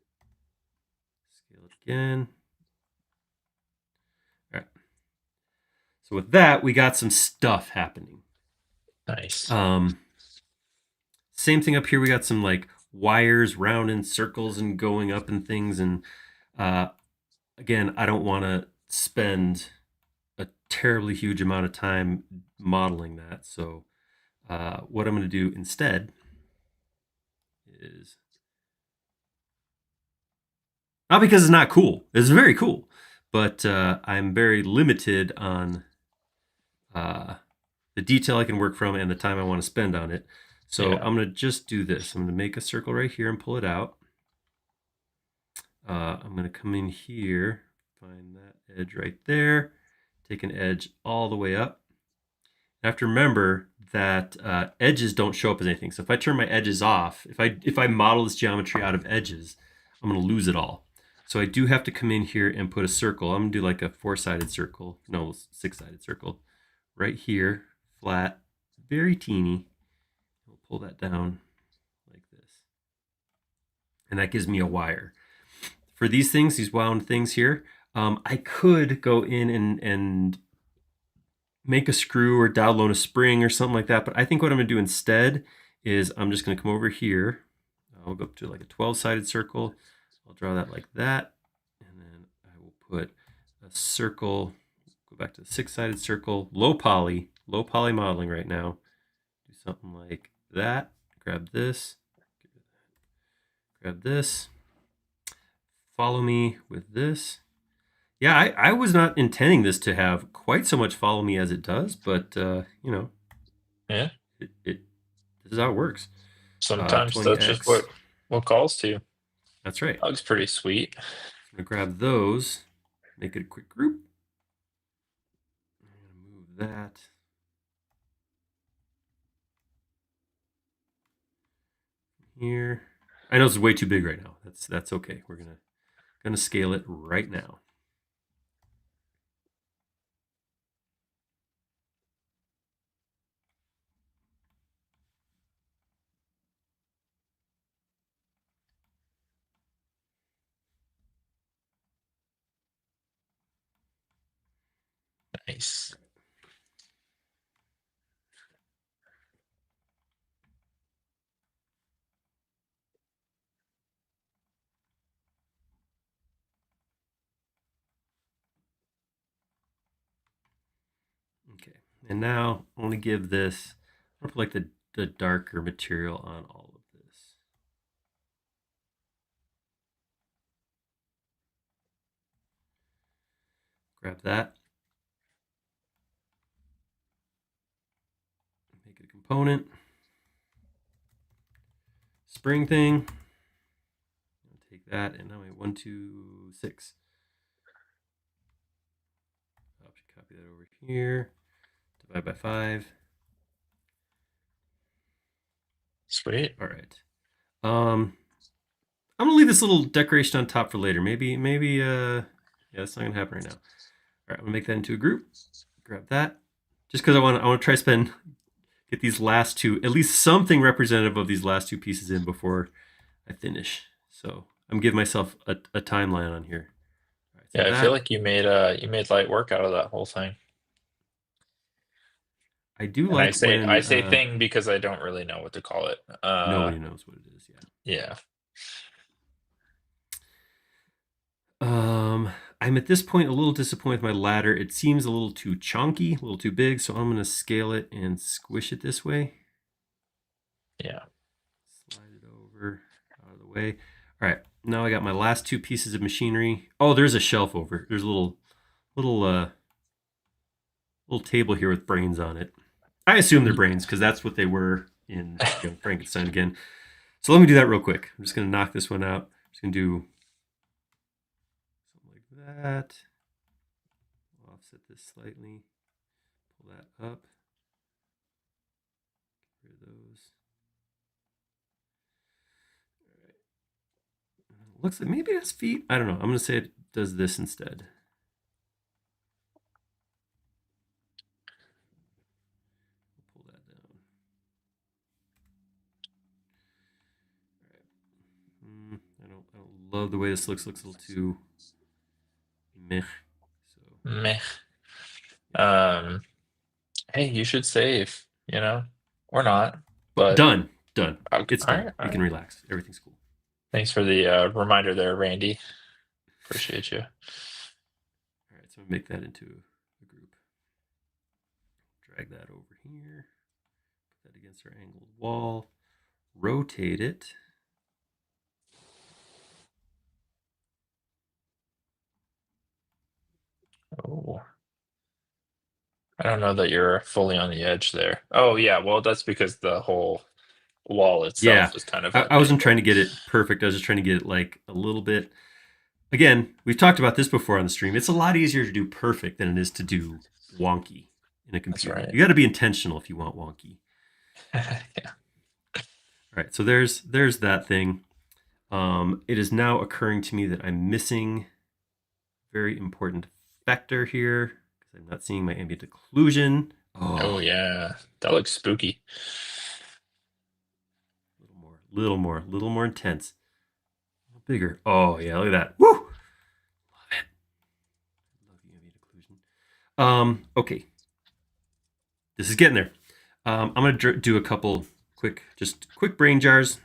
scale it again. All right. So with that, we got some stuff happening. Nice. Same thing up here. We got some like wires round in circles and going up and things. And again, I don't want to spend a terribly huge amount of time modeling that. So what I'm going to do instead is not because it's not cool. It's very cool, but I'm very limited on the detail I can work from and the time I want to spend on it. So Yeah. I'm going to just do this. I'm going to make a circle right here and pull it out. I'm going to come in here, find that edge right there, take an edge all the way up. I have to remember that edges don't show up as anything. So if I turn my edges off, if I model this geometry out of edges, I'm going to lose it all. So I do have to come in here and put a circle. I'm going to do like a 4-sided circle. No, 6-sided circle. Right here, flat, very teeny. We'll pull that down like this. And that gives me a wire. For these things, these wound things here, I could go in and make a screw or download a spring or something like that. But I think what I'm going to do instead is I'm just going to come over here. I'll go up to like a 12-sided circle. I'll draw that like that. And then I will put a circle, go back to the 6-sided circle, low poly modeling right now. Do something like that. Grab this, follow me with this. Yeah, I was not intending this to have quite so much follow me as it does, but Yeah. this is how it works. Sometimes that's just 20x. what calls to. That's right. That looks pretty sweet. So I'm gonna grab those, make it a quick group. I'm gonna move that here. I know this is way too big right now. That's okay. We're gonna scale it right now. Nice. Okay, and now I want to give this. I want to put like the darker material on all of this. Grab that. Make it a component. Spring thing. I'll take that and now we 1, 2, 6. I'll copy that over here. Divide by 5. Sweet. All right. I'm gonna leave this little decoration on top for later. Maybe yeah, that's not gonna happen right now. All right, I'm gonna make that into a group. Grab that. Just because I want to try to get these last two, at least something representative of these last two pieces in before I finish. So I'm giving myself a timeline on here. All right, so Yeah, I feel that like you made light work out of that whole thing. I do And like I when say thing because I don't really know what to call it. nobody knows what it is. Yeah. Yeah. I'm at this point a little disappointed with my ladder. It seems a little too chunky, a little too big, so I'm going to scale it and squish it this way. Yeah. Slide it over out of the way. All right, now I got my last two pieces of machinery. Oh, there's a shelf over. There's a little table here with brains on it. I assume they're brains because that's what they were in Frankenstein again. So let me do that real quick. I'm just going to knock this one out. I'm just going to do something like that. Offset this slightly. Pull that up. Get rid of those. All right. Looks like maybe it has feet. I don't know. I'm going to say it does this instead. Pull that down. All right. I don't love the way this looks. Looks a little too meh. So Meh. yeah. Hey, you should save, or not, But but done. okay. It's All done. right, all You can right. relax. Everything's cool. Thanks for the reminder there, Randy. Appreciate you. All right, so I'm gonna make that into a group. Drag that over here. Put that against our angled wall. Rotate it. Oh, I don't know that you're fully on the edge there. Oh, yeah. Well, that's because the whole wall Yeah, itself is kind of at I an wasn't trying angle. to get it perfect. I was just trying to get it like a little bit. Again, we've talked about this before on the stream. It's a lot easier to do perfect than it is to do wonky in a That's computer. right. You got to be intentional if you want wonky. Yeah. All right, so there's that thing. It is now occurring to me that I'm missing a very important factor here because I'm not seeing my ambient occlusion. Oh, Oh, yeah. That looks spooky. a little more intense, a little bigger. Oh yeah, look at that. Woo! Love it. Okay, this is getting there. I'm gonna do a couple just quick brain jars.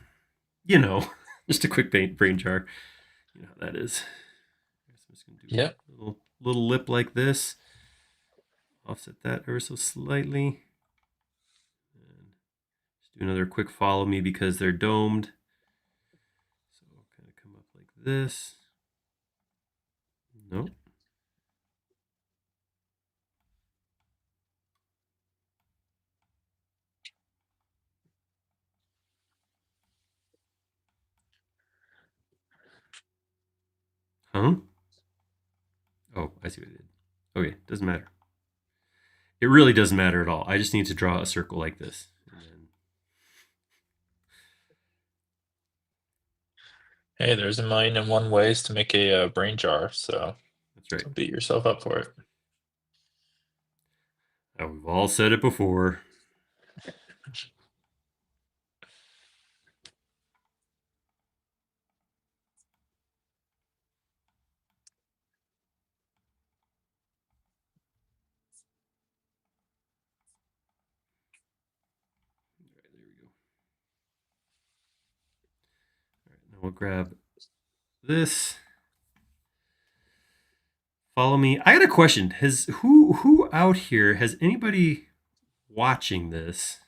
You know, just a quick brain jar. You know how that is. I guess I'm just gonna do Yep. a little lip like this. Offset that ever so slightly. And just do another quick follow me because they're domed. So I'll kind of come up like this. Nope. Huh? Oh, I see what I did. Okay, doesn't matter. It really doesn't matter at all. I just need to draw a circle like this. And then, Hey, there's a million and one ways to make a brain jar, so that's right. don't beat yourself up for it. We've all said it before. All right, there we go. All right, now we'll grab this. Follow me. I got a question. Has who out here has anybody watching this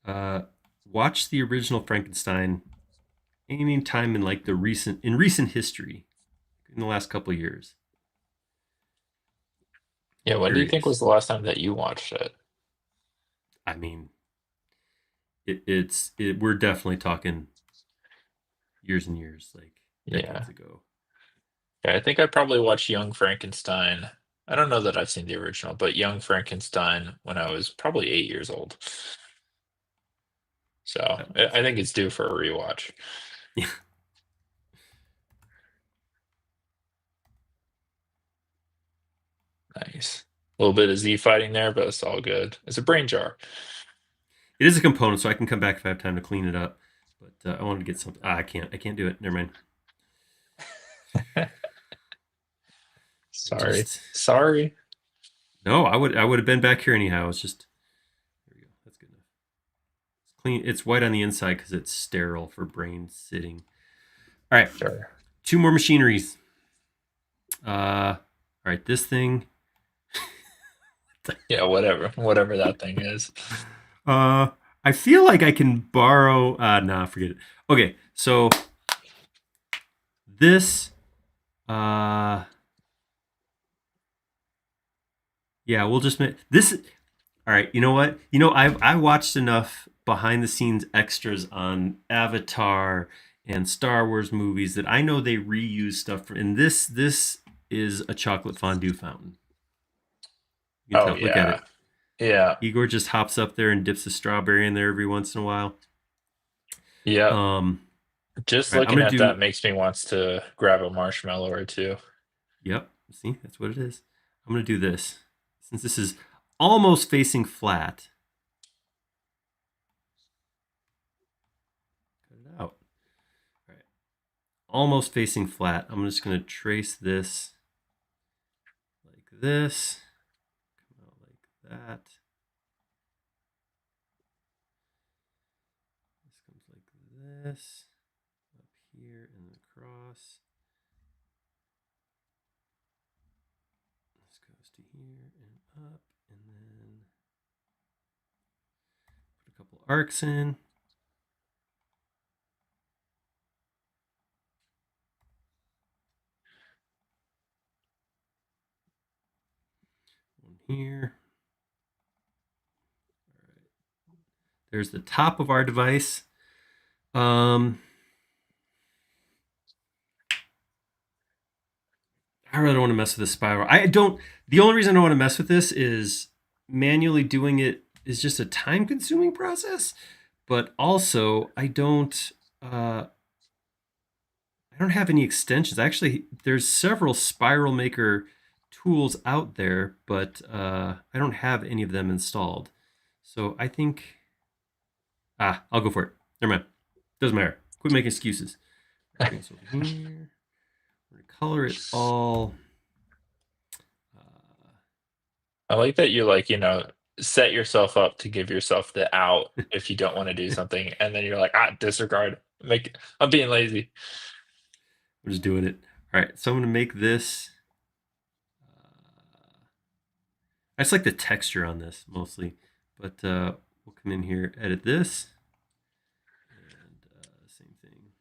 uh watched the original Frankenstein any time in like the recent history in the last couple of years? Yeah, when do you think was Curious. the last time that you watched it? I mean, we're definitely talking years and years, like decades Yeah. ago. Yeah, I think I probably watched Young Frankenstein. I don't know that I've seen the original, but Young Frankenstein when I was probably 8 years old. So That I makes think sense. it's due for a rewatch. Yeah. Nice. A little bit of Z fighting there, but it's all good. It's a brain jar. It is a component, so I can come back if I have time to clean it up. But I wanted to get something. I can't. I can't do it. Never mind. I Sorry. just Sorry. no. I would have been back here anyhow. It's just there we go. That's good enough. It's clean. It's white on the inside because it's sterile for brain sitting. All right. Sure. Two more machineries. All right. This thing. Yeah, whatever. Whatever that thing is. Uh, I feel like I can borrow. Nah, forget it. Okay, so this. Uh, yeah, we'll just make this. All right, you know what? I watched enough behind the scenes extras on Avatar and Star Wars movies that I know they reuse stuff. And this is a chocolate fondue fountain. You can Oh tell. Look at yeah. it. Yeah. Igor just hops up there and dips a strawberry in there every once in a while. Yep. Um, Just all right, I'm looking gonna at that do. makes me wants to grab a marshmallow or two. Yep. See, that's what it is. I'm gonna do this since this is almost facing flat. Cut it out. All right. Almost facing flat. I'm just gonna trace this like this. Come out like that. This comes like this. Up here and across. This goes to here and up, and then put a couple arcs in. One here. All right. There's the top of our device. Um, I really don't want to mess with the spiral. I don't. The only reason I don't want to mess with this is manually doing it is just a time-consuming process. But also, Uh, I don't have any extensions. Actually, there's several spiral maker tools out there, but I don't have any of them installed. So I think I'll go for it. Never mind. Doesn't matter. Quit making excuses. Bring this over here. We're gonna color it all I like that you like, set yourself up to give yourself the out if you don't wanna do something, and then you're like, "Ah, disregard. I'm being lazy." I'm just doing it. All right, so I'm gonna make this. I just like the texture on this mostly, but we'll come in here, edit this, and same thing.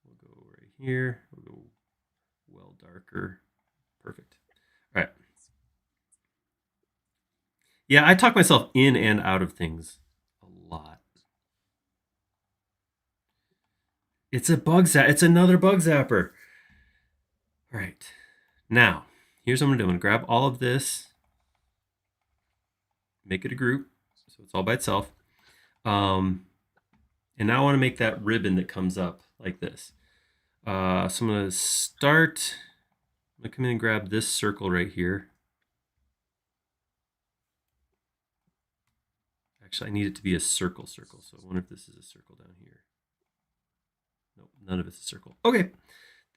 We'll go right here. We'll go well darker. Perfect. All right. Yeah, I talk myself in and out of things a lot. It's a bug zap. It's another bug zapper. All right. Now, here's what I'm gonna do. I'm gonna grab all of this, make it a group, so it's all by itself. And now I want to make that ribbon that comes up like this. So I'm gonna start. I'm gonna come in and grab this circle right here. Actually, I need it to be a circle. So I wonder if this is a circle down here. Nope, none of it's a circle. Okay,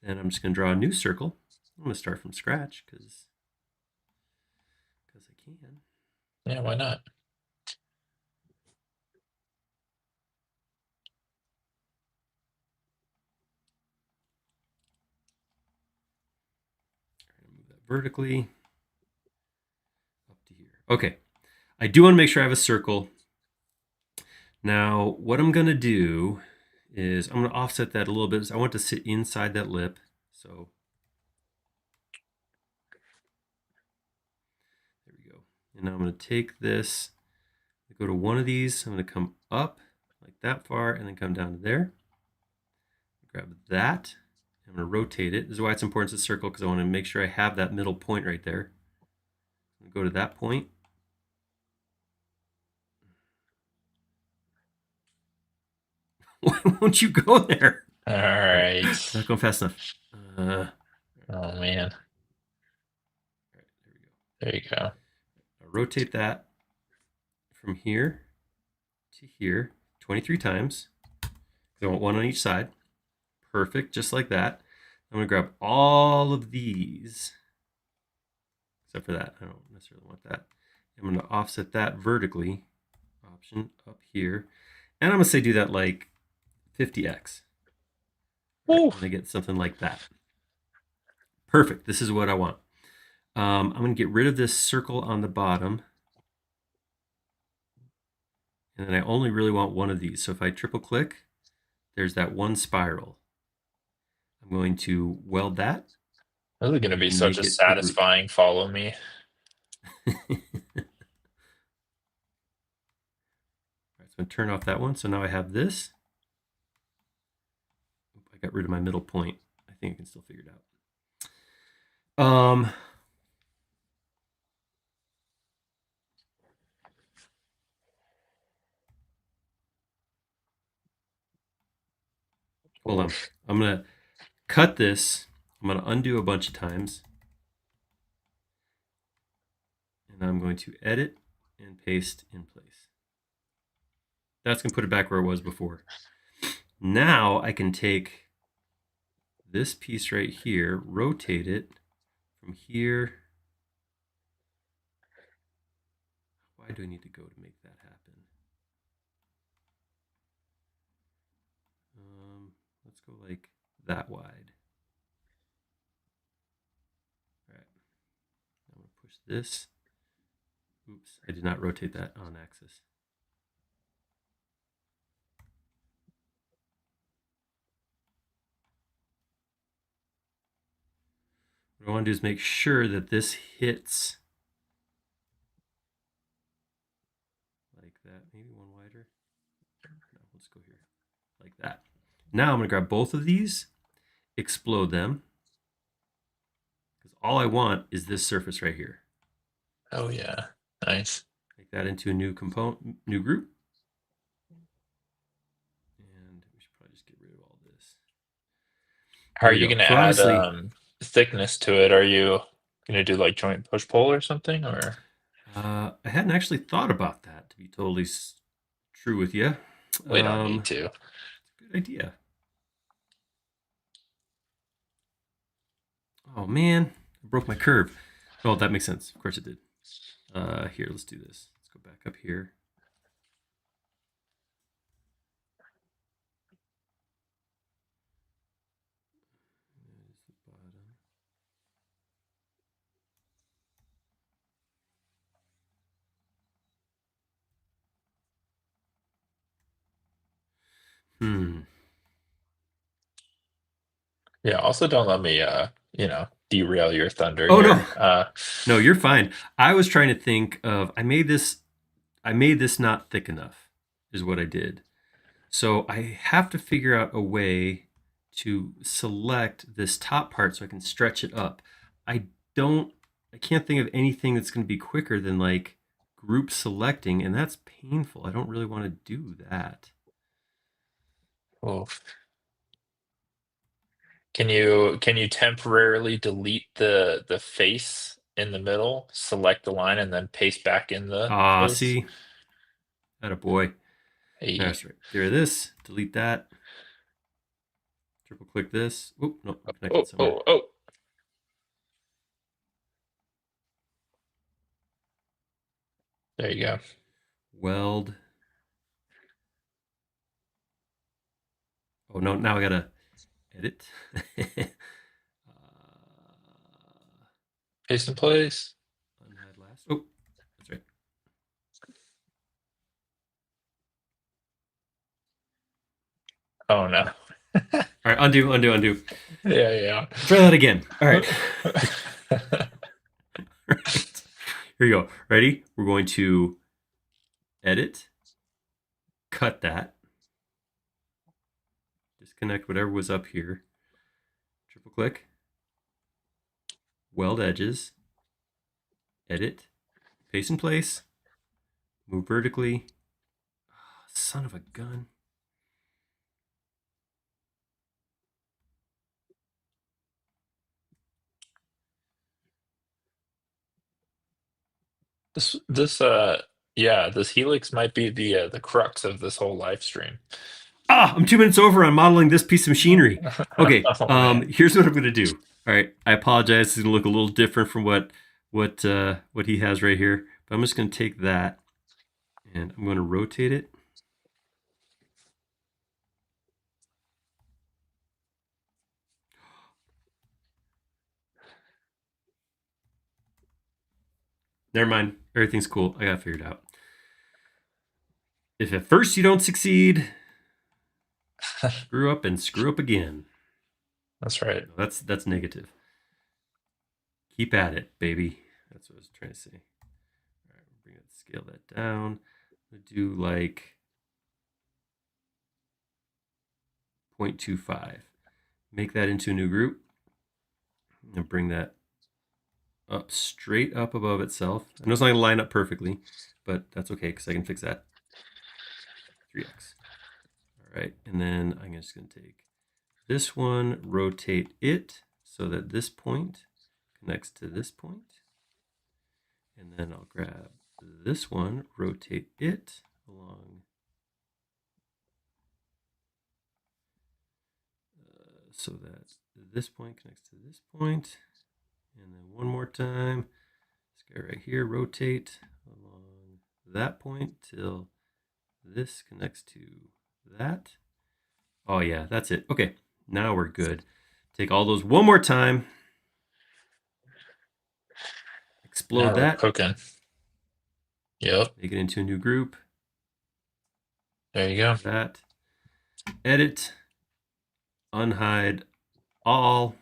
then I'm just gonna draw a new circle. I'm gonna start from scratch because I can. Yeah, why not? Move that vertically up to here. Okay, I do want to make sure I have a circle. Now, what I'm gonna do is I'm gonna offset that a little bit. So I want to sit inside that lip. So there we go. And now I'm gonna take this, go to one of these. I'm gonna come up like that far and then come down to there. Grab that. I'm gonna rotate it. This is why it's important to circle, because I want to make sure I have that middle point right there. I'm gonna go to that point. Why won't you go there? All All right, right. not going fast enough. Oh man. All right, there we go. There you go. I'll rotate that from here to here 23 times. I want one on each side. Perfect, just like that. I'm gonna grab all of these, except for that. I don't necessarily want that. I'm gonna offset that vertically, option up here. And I'm gonna say do that like 50x. Right, I'm gonna get something like that. Perfect, this is what I want. I'm gonna get rid of this circle on the bottom. And then I only really want one of these. So if I triple click, there's that one spiral. I'm going to weld that. This is gonna be And such make a it a group. satisfying follow me. All right, so I'm gonna turn off that one. So now I have this. I got rid of my middle point. I think I can still figure it out. Hold on. I'm gonna cut this. I'm gonna undo a bunch of times. And I'm going to edit and paste in place. That's gonna put it back where it was before. Now I can take this piece right here, rotate it from here. Why do I need to go to make that happen? Let's go like that wide. All right. I'm gonna push this. Oops, I did not rotate that on axis. What I want to do is make sure that this hits like that. Maybe one wider. No, let's go here like that. Now I'm going to grab both of these, explode them, because all I want is this surface right here. Oh yeah, nice. Make that into a new component, new group. And we should probably just get rid of all this. How There are we you go. gonna So add obviously, thickness to it? Are you gonna do like joint push pull or something? Or I hadn't actually thought about that, to be totally true with you. we don't need to. It's a good idea. Oh man, I broke my curve. Oh, that makes sense. Of course it did. Here, let's do this. Let's go back up here. There's the bottom. Hmm. Yeah. Also, don't let me, derail your thunder Oh no, here. no, you're fine. I was trying to think of. I made this. I made this not thick enough. Is what I did. So I have to figure out a way to select this top part so I can stretch it up. I don't. I can't think of anything that's going to be quicker than like group selecting, and that's painful. I don't really want to do that. Oh, can you temporarily delete the face in the middle, select the line, and then paste back in the Ah, face? see, that a boy. Hey. That's right. Get rid of this. Delete that. Triple click this. Oop, nope, I'm connected Oh, somewhere. oh, oh. There you go. Weld. Oh no, now I gotta edit. Paste in place. Unhide last. Oh, that's right. Oh no. All right, undo, undo, undo. Yeah, Try that again. All right. yeah. All right. Here you go. Ready? We're going to edit, cut that, disconnect whatever was up here, triple click, weld edges, edit, paste in place, move vertically. Oh, son of a gun. This helix might be the crux of this whole live stream. Ah, I'm 2 minutes over on modeling this piece of machinery. Okay, Oh man. here's what I'm gonna do. All right, I apologize. It's gonna look a little different from what he has right here. But I'm just gonna take that and I'm gonna rotate it. Never mind. Everything's cool. I got it figured out. If at first you don't succeed, screw up and screw up again. That's right. No, that's negative. Keep at it, baby. That's what I was trying to say. All right, we're gonna scale that down. We'll do like 0.25. Make that into a new group and bring that up straight up above itself. I know it's not gonna line up perfectly, but that's okay because I can fix that. 3x. All right, and then I'm just gonna take this one, rotate it so that this point connects to this point. And then I'll grab this one, rotate it along so that this point connects to this point. And then one more time, this guy right here, rotate along that point till this connects to that. Oh yeah, that's it. Okay, now we're good. Take all those one more time. Now Explode we're that. cooking. Yep. Make it into a new group. There you go. That. Edit. Unhide all.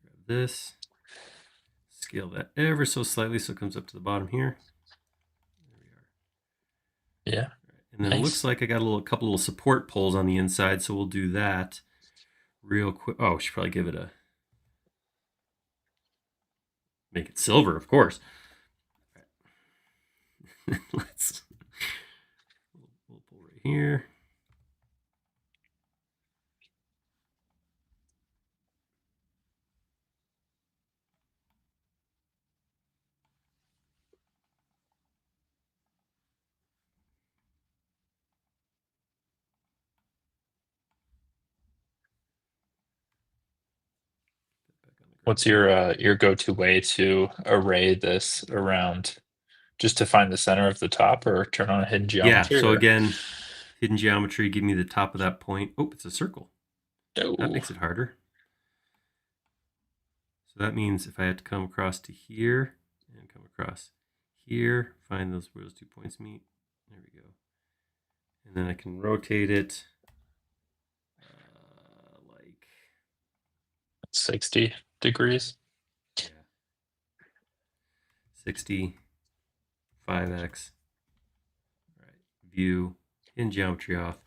Grab this. Scale that ever so slightly so it comes up to the bottom here. There we are. Yeah. And then it looks Nice. like I got a couple little support poles on the inside, so we'll do that real quick. Oh, I should probably give it a make it silver, of course. Let's we'll pull right here. What's your go-to way to array this around? Just to find the center of the top, or turn on a hidden Yeah, geometry, so or again, hidden geometry, give me the top of that point. Oh, it's a circle. That no? makes it harder. So that means if I had to come across to here and come across here, find those where those 2 points meet. There we go. And then I can rotate it like 60 degrees. yeah, 60, 5x. All right, view, hidden geometry off.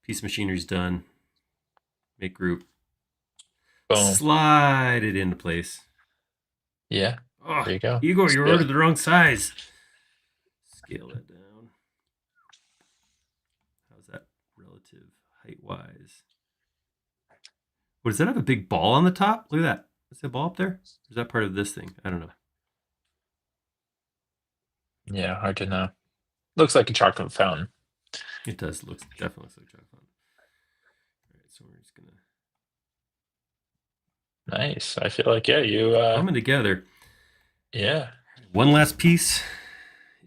Piece of machinery's done. Make group. Boom. Slide it into place. Yeah. Oh, There you go. Igor, you Scale. ordered the wrong size. Scale that down. How's that relative height wise? What, does that have a big ball on the top? Look at that. Is that ball up there? Or is that part of this thing? I don't know. Yeah, hard to know. Looks like a chocolate fountain. It does. Definitely looks like chocolate. All right, so we're just gonna Nice. I feel like, yeah, you coming together. yeah. One last piece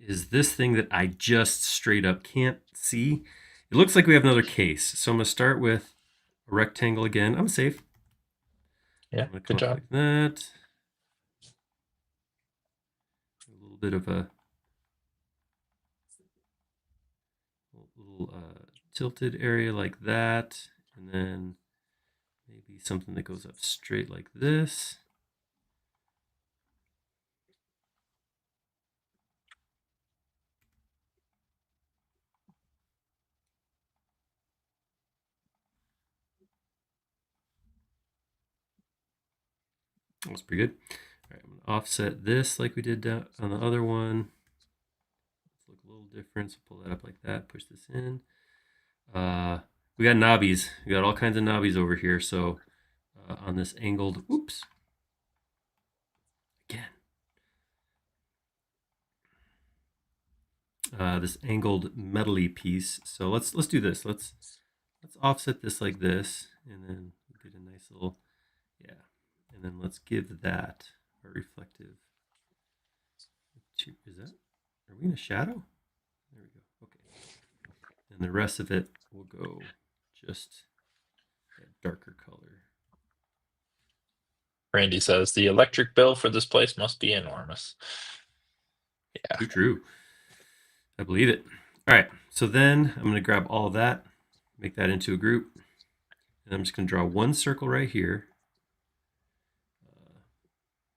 is this thing that I just straight up can't see. It looks like we have another case. So I'm gonna start with a rectangle again. I'm safe. Yeah, I'm gonna good come up job. like that. A little bit of a little tilted area like that, and then maybe something that goes up straight like this. That's pretty good. All right, I'm gonna offset this like we did down on the other one. Let's look a little different. So pull that up like that, push this in. We got knobbies. We got all kinds of knobbies over here. So on this angled, oops, again. This angled metally piece. So let's do this. Let's offset this like this, and then get a nice little, yeah, and then let's give that a reflective. Is that? Are we in a shadow? There we go. Okay. And the rest of it will go just that darker color. Randy says the electric bill for this place must be enormous. Yeah. True, true. I believe it. All right. So then I'm going to grab all of that, make that into a group. And I'm just going to draw one circle right here.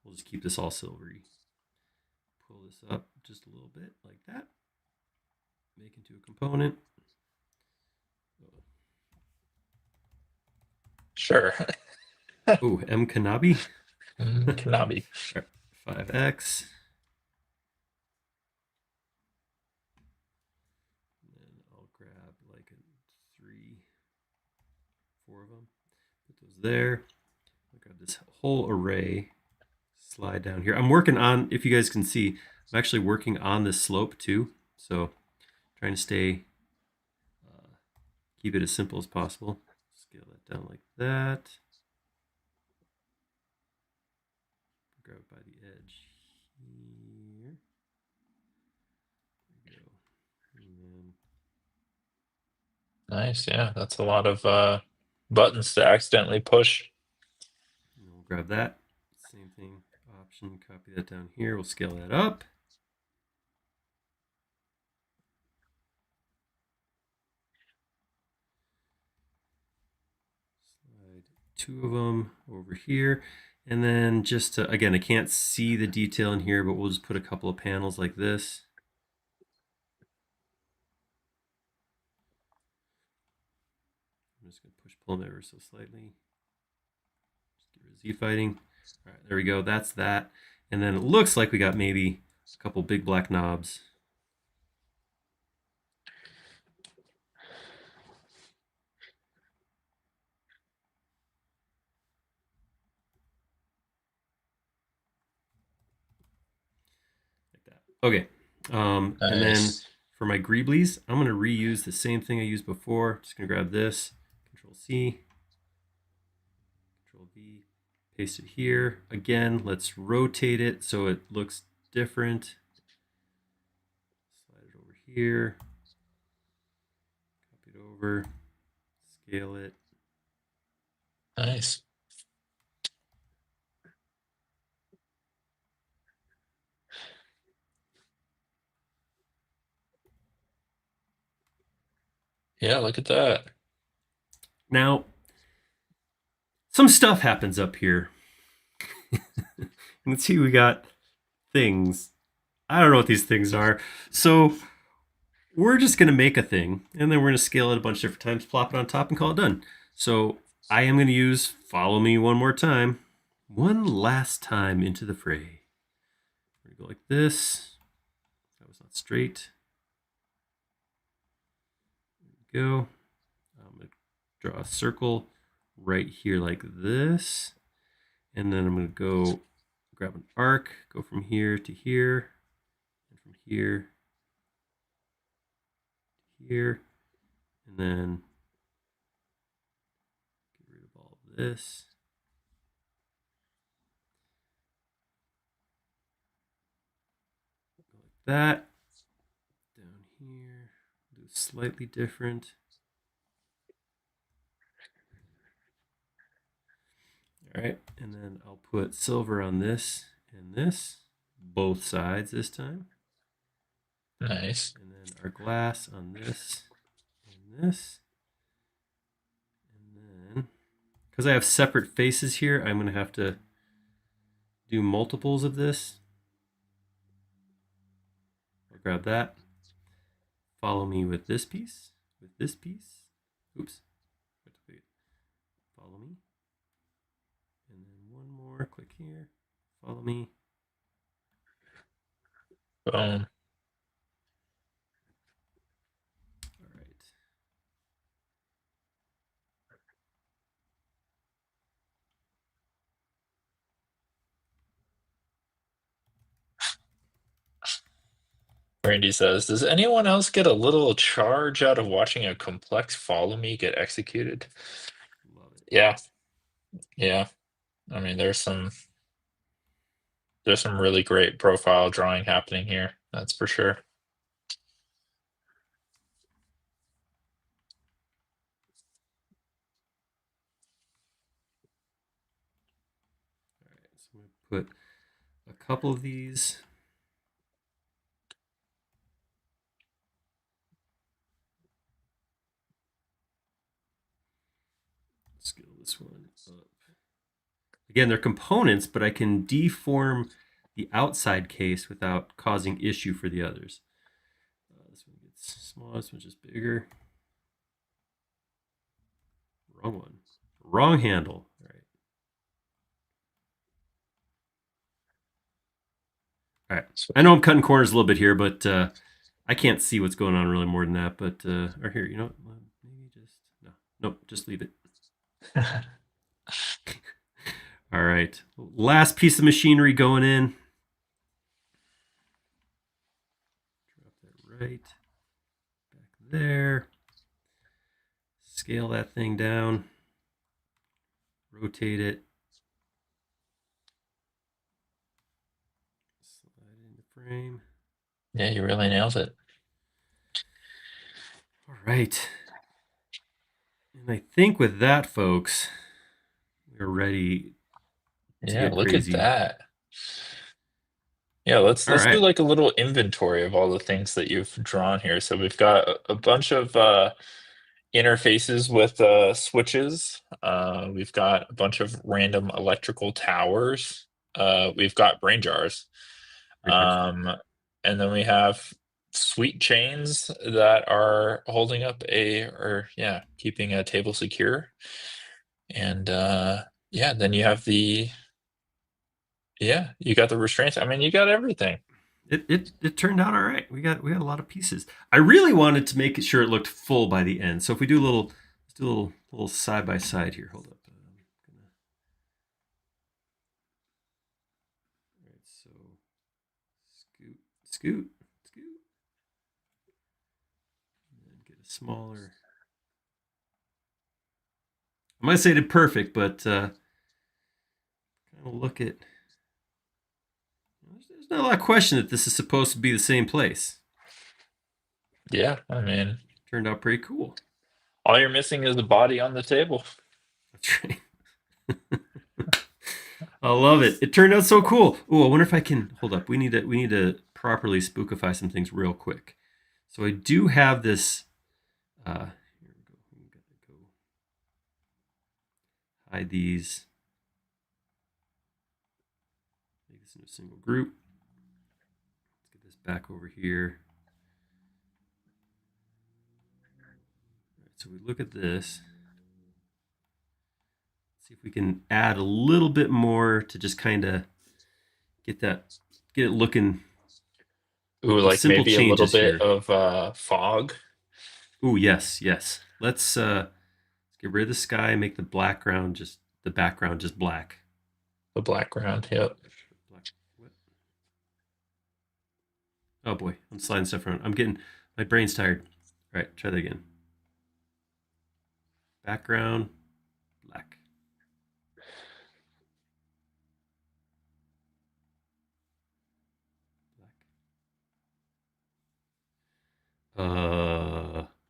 We'll just keep this all silvery. Pull this up just a little bit like that. Make into a component. Sure. Oh, M Kanabi. Cannot be. 5x. And then I'll grab like a 3, 4 of them. Put those there. I'll grab this whole array. Slide down here. I'm working on, if you guys can see, I'm actually working on this slope too. So trying to stay, keep it as simple as possible. Scale that down like that. Grab it by the edge here. There we go. And Nice. Yeah, that's a lot of buttons to accidentally push. then we'll grab that. Same thing. Option, copy that down here. We'll scale that up. Slide 2 of them over here. And then just to, again, I can't see the detail in here, but we'll just put a couple of panels like this. I'm just going to push pull them ever so slightly. Just get rid of Z fighting. All right, there we go. That's that. And then it looks like we got maybe a couple big black knobs. Like that. Okay. And then Nice. for my greeblies, I'm going to reuse the same thing I used before. Just going to grab this, Control C, Control V, paste it here. Again, let's rotate it so it looks different. Slide it over here. Copy it over. Scale it. Nice. Yeah, look at that. Now, some stuff happens up here. You can see we got things. I don't know what these things are. So we're just going to make a thing, and then we're going to scale it a bunch of different times, plop it on top, and call it done. So I am going to use follow me one more time. One last time into the fray. We're going to go like this. That was not straight. There we go. I'm going to draw a circle right here like this. And then I'm going to go grab an arc, go from here to here, and from here to here, and then get rid of all of this. Go like that. Down here, do it slightly different. All right, and then I'll put silver on this and this, both sides this time. Nice. And then our glass on this and this. And then, because I have separate faces here, I'm going to have to do multiples of this. I'll grab that. Follow me with this piece, with this piece. Oops. Follow me. And then one more, click here. Follow me. Boom. All right. Randy says, does anyone else get a little charge out of watching a complex follow me get executed? Love it. Yeah. Yeah. I mean, there's some really great profile drawing happening here. That's for sure. All right. So I'm going to put a couple of these. Scale this one up. Again, they're components, but I can deform the outside case without causing issue for the others. This one gets smaller, this one's just bigger. Wrong one. Wrong handle. All right. All right. I know I'm cutting corners a little bit here, but I can't see what's going on really more than that. But or here, you know, maybe just nope, just leave it. All right, last piece of machinery going in. Drop that right back there. Scale that thing down. Rotate it. Slide it into frame. Yeah, you really nailed it. All right. And I think with that, folks, we're ready to Yeah, get look at crazy. that. Yeah, let's All do right. like a little inventory of all the things that you've drawn here. So we've got a bunch of interfaces with switches. We've got a bunch of random electrical towers. We've got brain jars. Great question. And then we have sweet chains that are holding up keeping a table secure. And yeah, then you have you got the restraints. I mean, you got everything. It turned out all right. We got a lot of pieces. I really wanted to make sure it looked full by the end. So if we do let's do a little side by side here. Hold up. All right, so scoot, and get a smaller. I might say it perfect, but I'll look at. There's not a lot of question that this is supposed to be the same place. Yeah, I mean, Turned out pretty cool. all you're missing is the body on the table. That's right. I love it. It turned out so cool. Oh, I wonder if I can hold up. We need to properly spookify some things real quick. So I do have this. Here we go. We gotta go hide these. Make this in a single group. Let's get this back over here. All right, so we look at this. See if we can add a little bit more to just kind of get it looking. Ooh, Some like simple maybe a little changes bit here. of fog. Ooh, yes, yes. Let's get rid of the sky, make the background just black. The background. Yep. Black. What? Oh boy, I'm sliding stuff around. I'm getting my brain's tired. All right, try that again. Background black.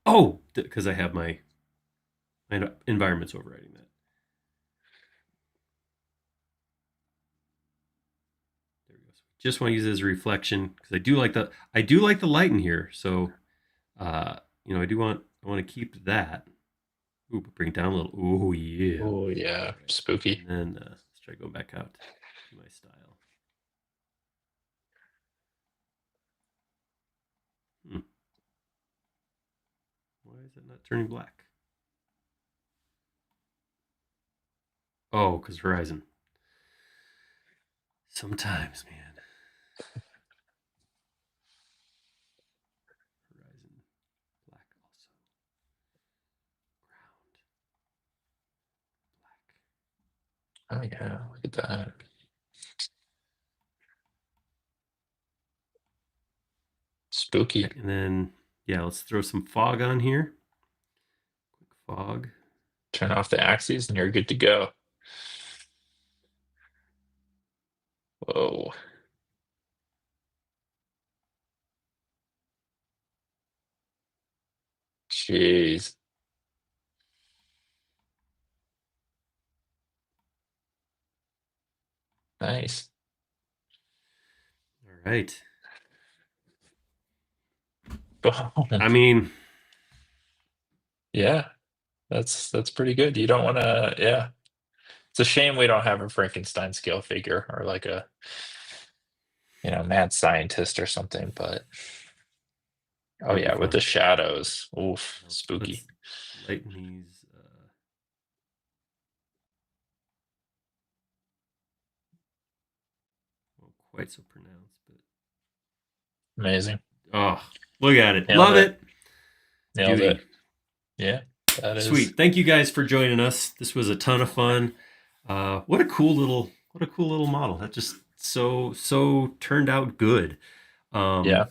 Oh, because I have my environment's overriding that. There we go. So just want to use it as a reflection because I do like the light in here. So I want to keep that. Ooh, but bring it down a little. Oh yeah. Oh yeah, All right. spooky. And then let's try going back out to my style. Hmm. Why is it not turning black? Oh, because Horizon. Sometimes, man. Horizon black also. Ground black. Oh yeah, look at that. Spooky. Okay, and then yeah, let's throw some fog on here. Quick fog. Turn off the axes and you're good to go. Whoa. Jeez. Nice. All right. Boom. I mean, Yeah, that's pretty good. You don't want to. Yeah, it's a shame we don't have a Frankenstein scale figure or like a mad scientist or something. But oh that would be yeah, with the fun. shadows. Oof, Let's spooky. lighten these. Well, quite so pronounced, but Amazing. oh, look at it. Nailed Love it. it. Nailed it. Beauty. Yeah, that is. Sweet. Thank you guys for joining us. This was a ton of fun. What a cool little model. That just so turned out good. Yeah,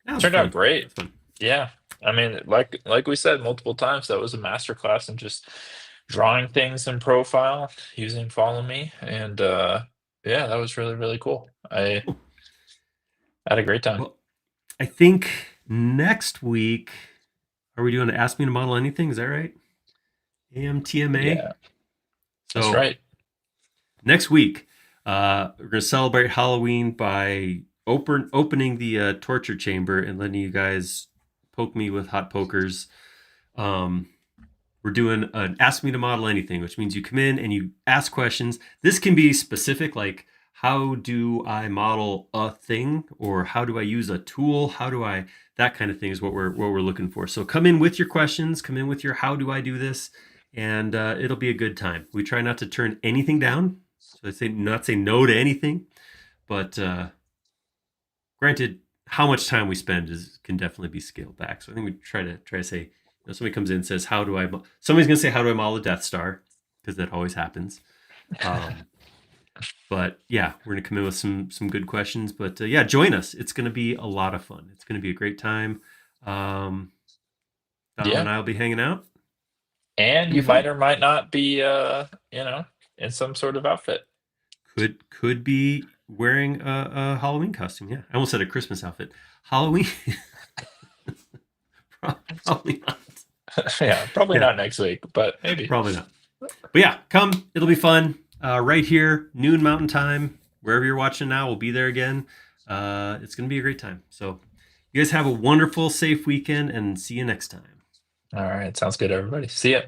That was turned out fun. That great. was fun. Yeah, I mean, like we said multiple times, that was a masterclass in just drawing things in profile using Follow Me, and yeah, that was really really cool. I Cool. had a great time. Well, I think next week are we doing Ask Me to Model Anything? Is that right? AMTMA. Yeah, that's So right. next week, we're gonna celebrate Halloween by opening the torture chamber and letting you guys poke me with hot pokers. Um, we're doing an Ask Me to Model Anything, which means you come in and you ask questions. This can be specific, like how do I model a thing, or how do I use a tool? How do I that kind of thing is what we're looking for. So come in with your questions. Come in with your how do I do this, and it'll be a good time. We try not to turn anything down. So I say not say no to anything, but granted, how much time we spend can definitely be scaled back. So I think we try to say, somebody comes in and says, "How do I?" Somebody's gonna say, "How do I model a Death Star?" Because that always happens. But yeah, we're gonna come in with some good questions. But yeah, join us. It's gonna be a lot of fun. It's gonna be a great time. Dom Yeah, and I will be hanging out. and It'll you be might fun. or might not be in some sort of outfit. Could be wearing a Halloween costume. Yeah, I almost said a Christmas outfit. Halloween, probably not. Yeah, probably Yeah, not next week, but maybe. probably not. But yeah, come. It'll be fun. Right here, noon Mountain Time. Wherever you're watching now, we'll be there again. It's gonna be a great time. So, you guys have a wonderful, safe weekend, and see you next time. All right, sounds good, everybody. See ya.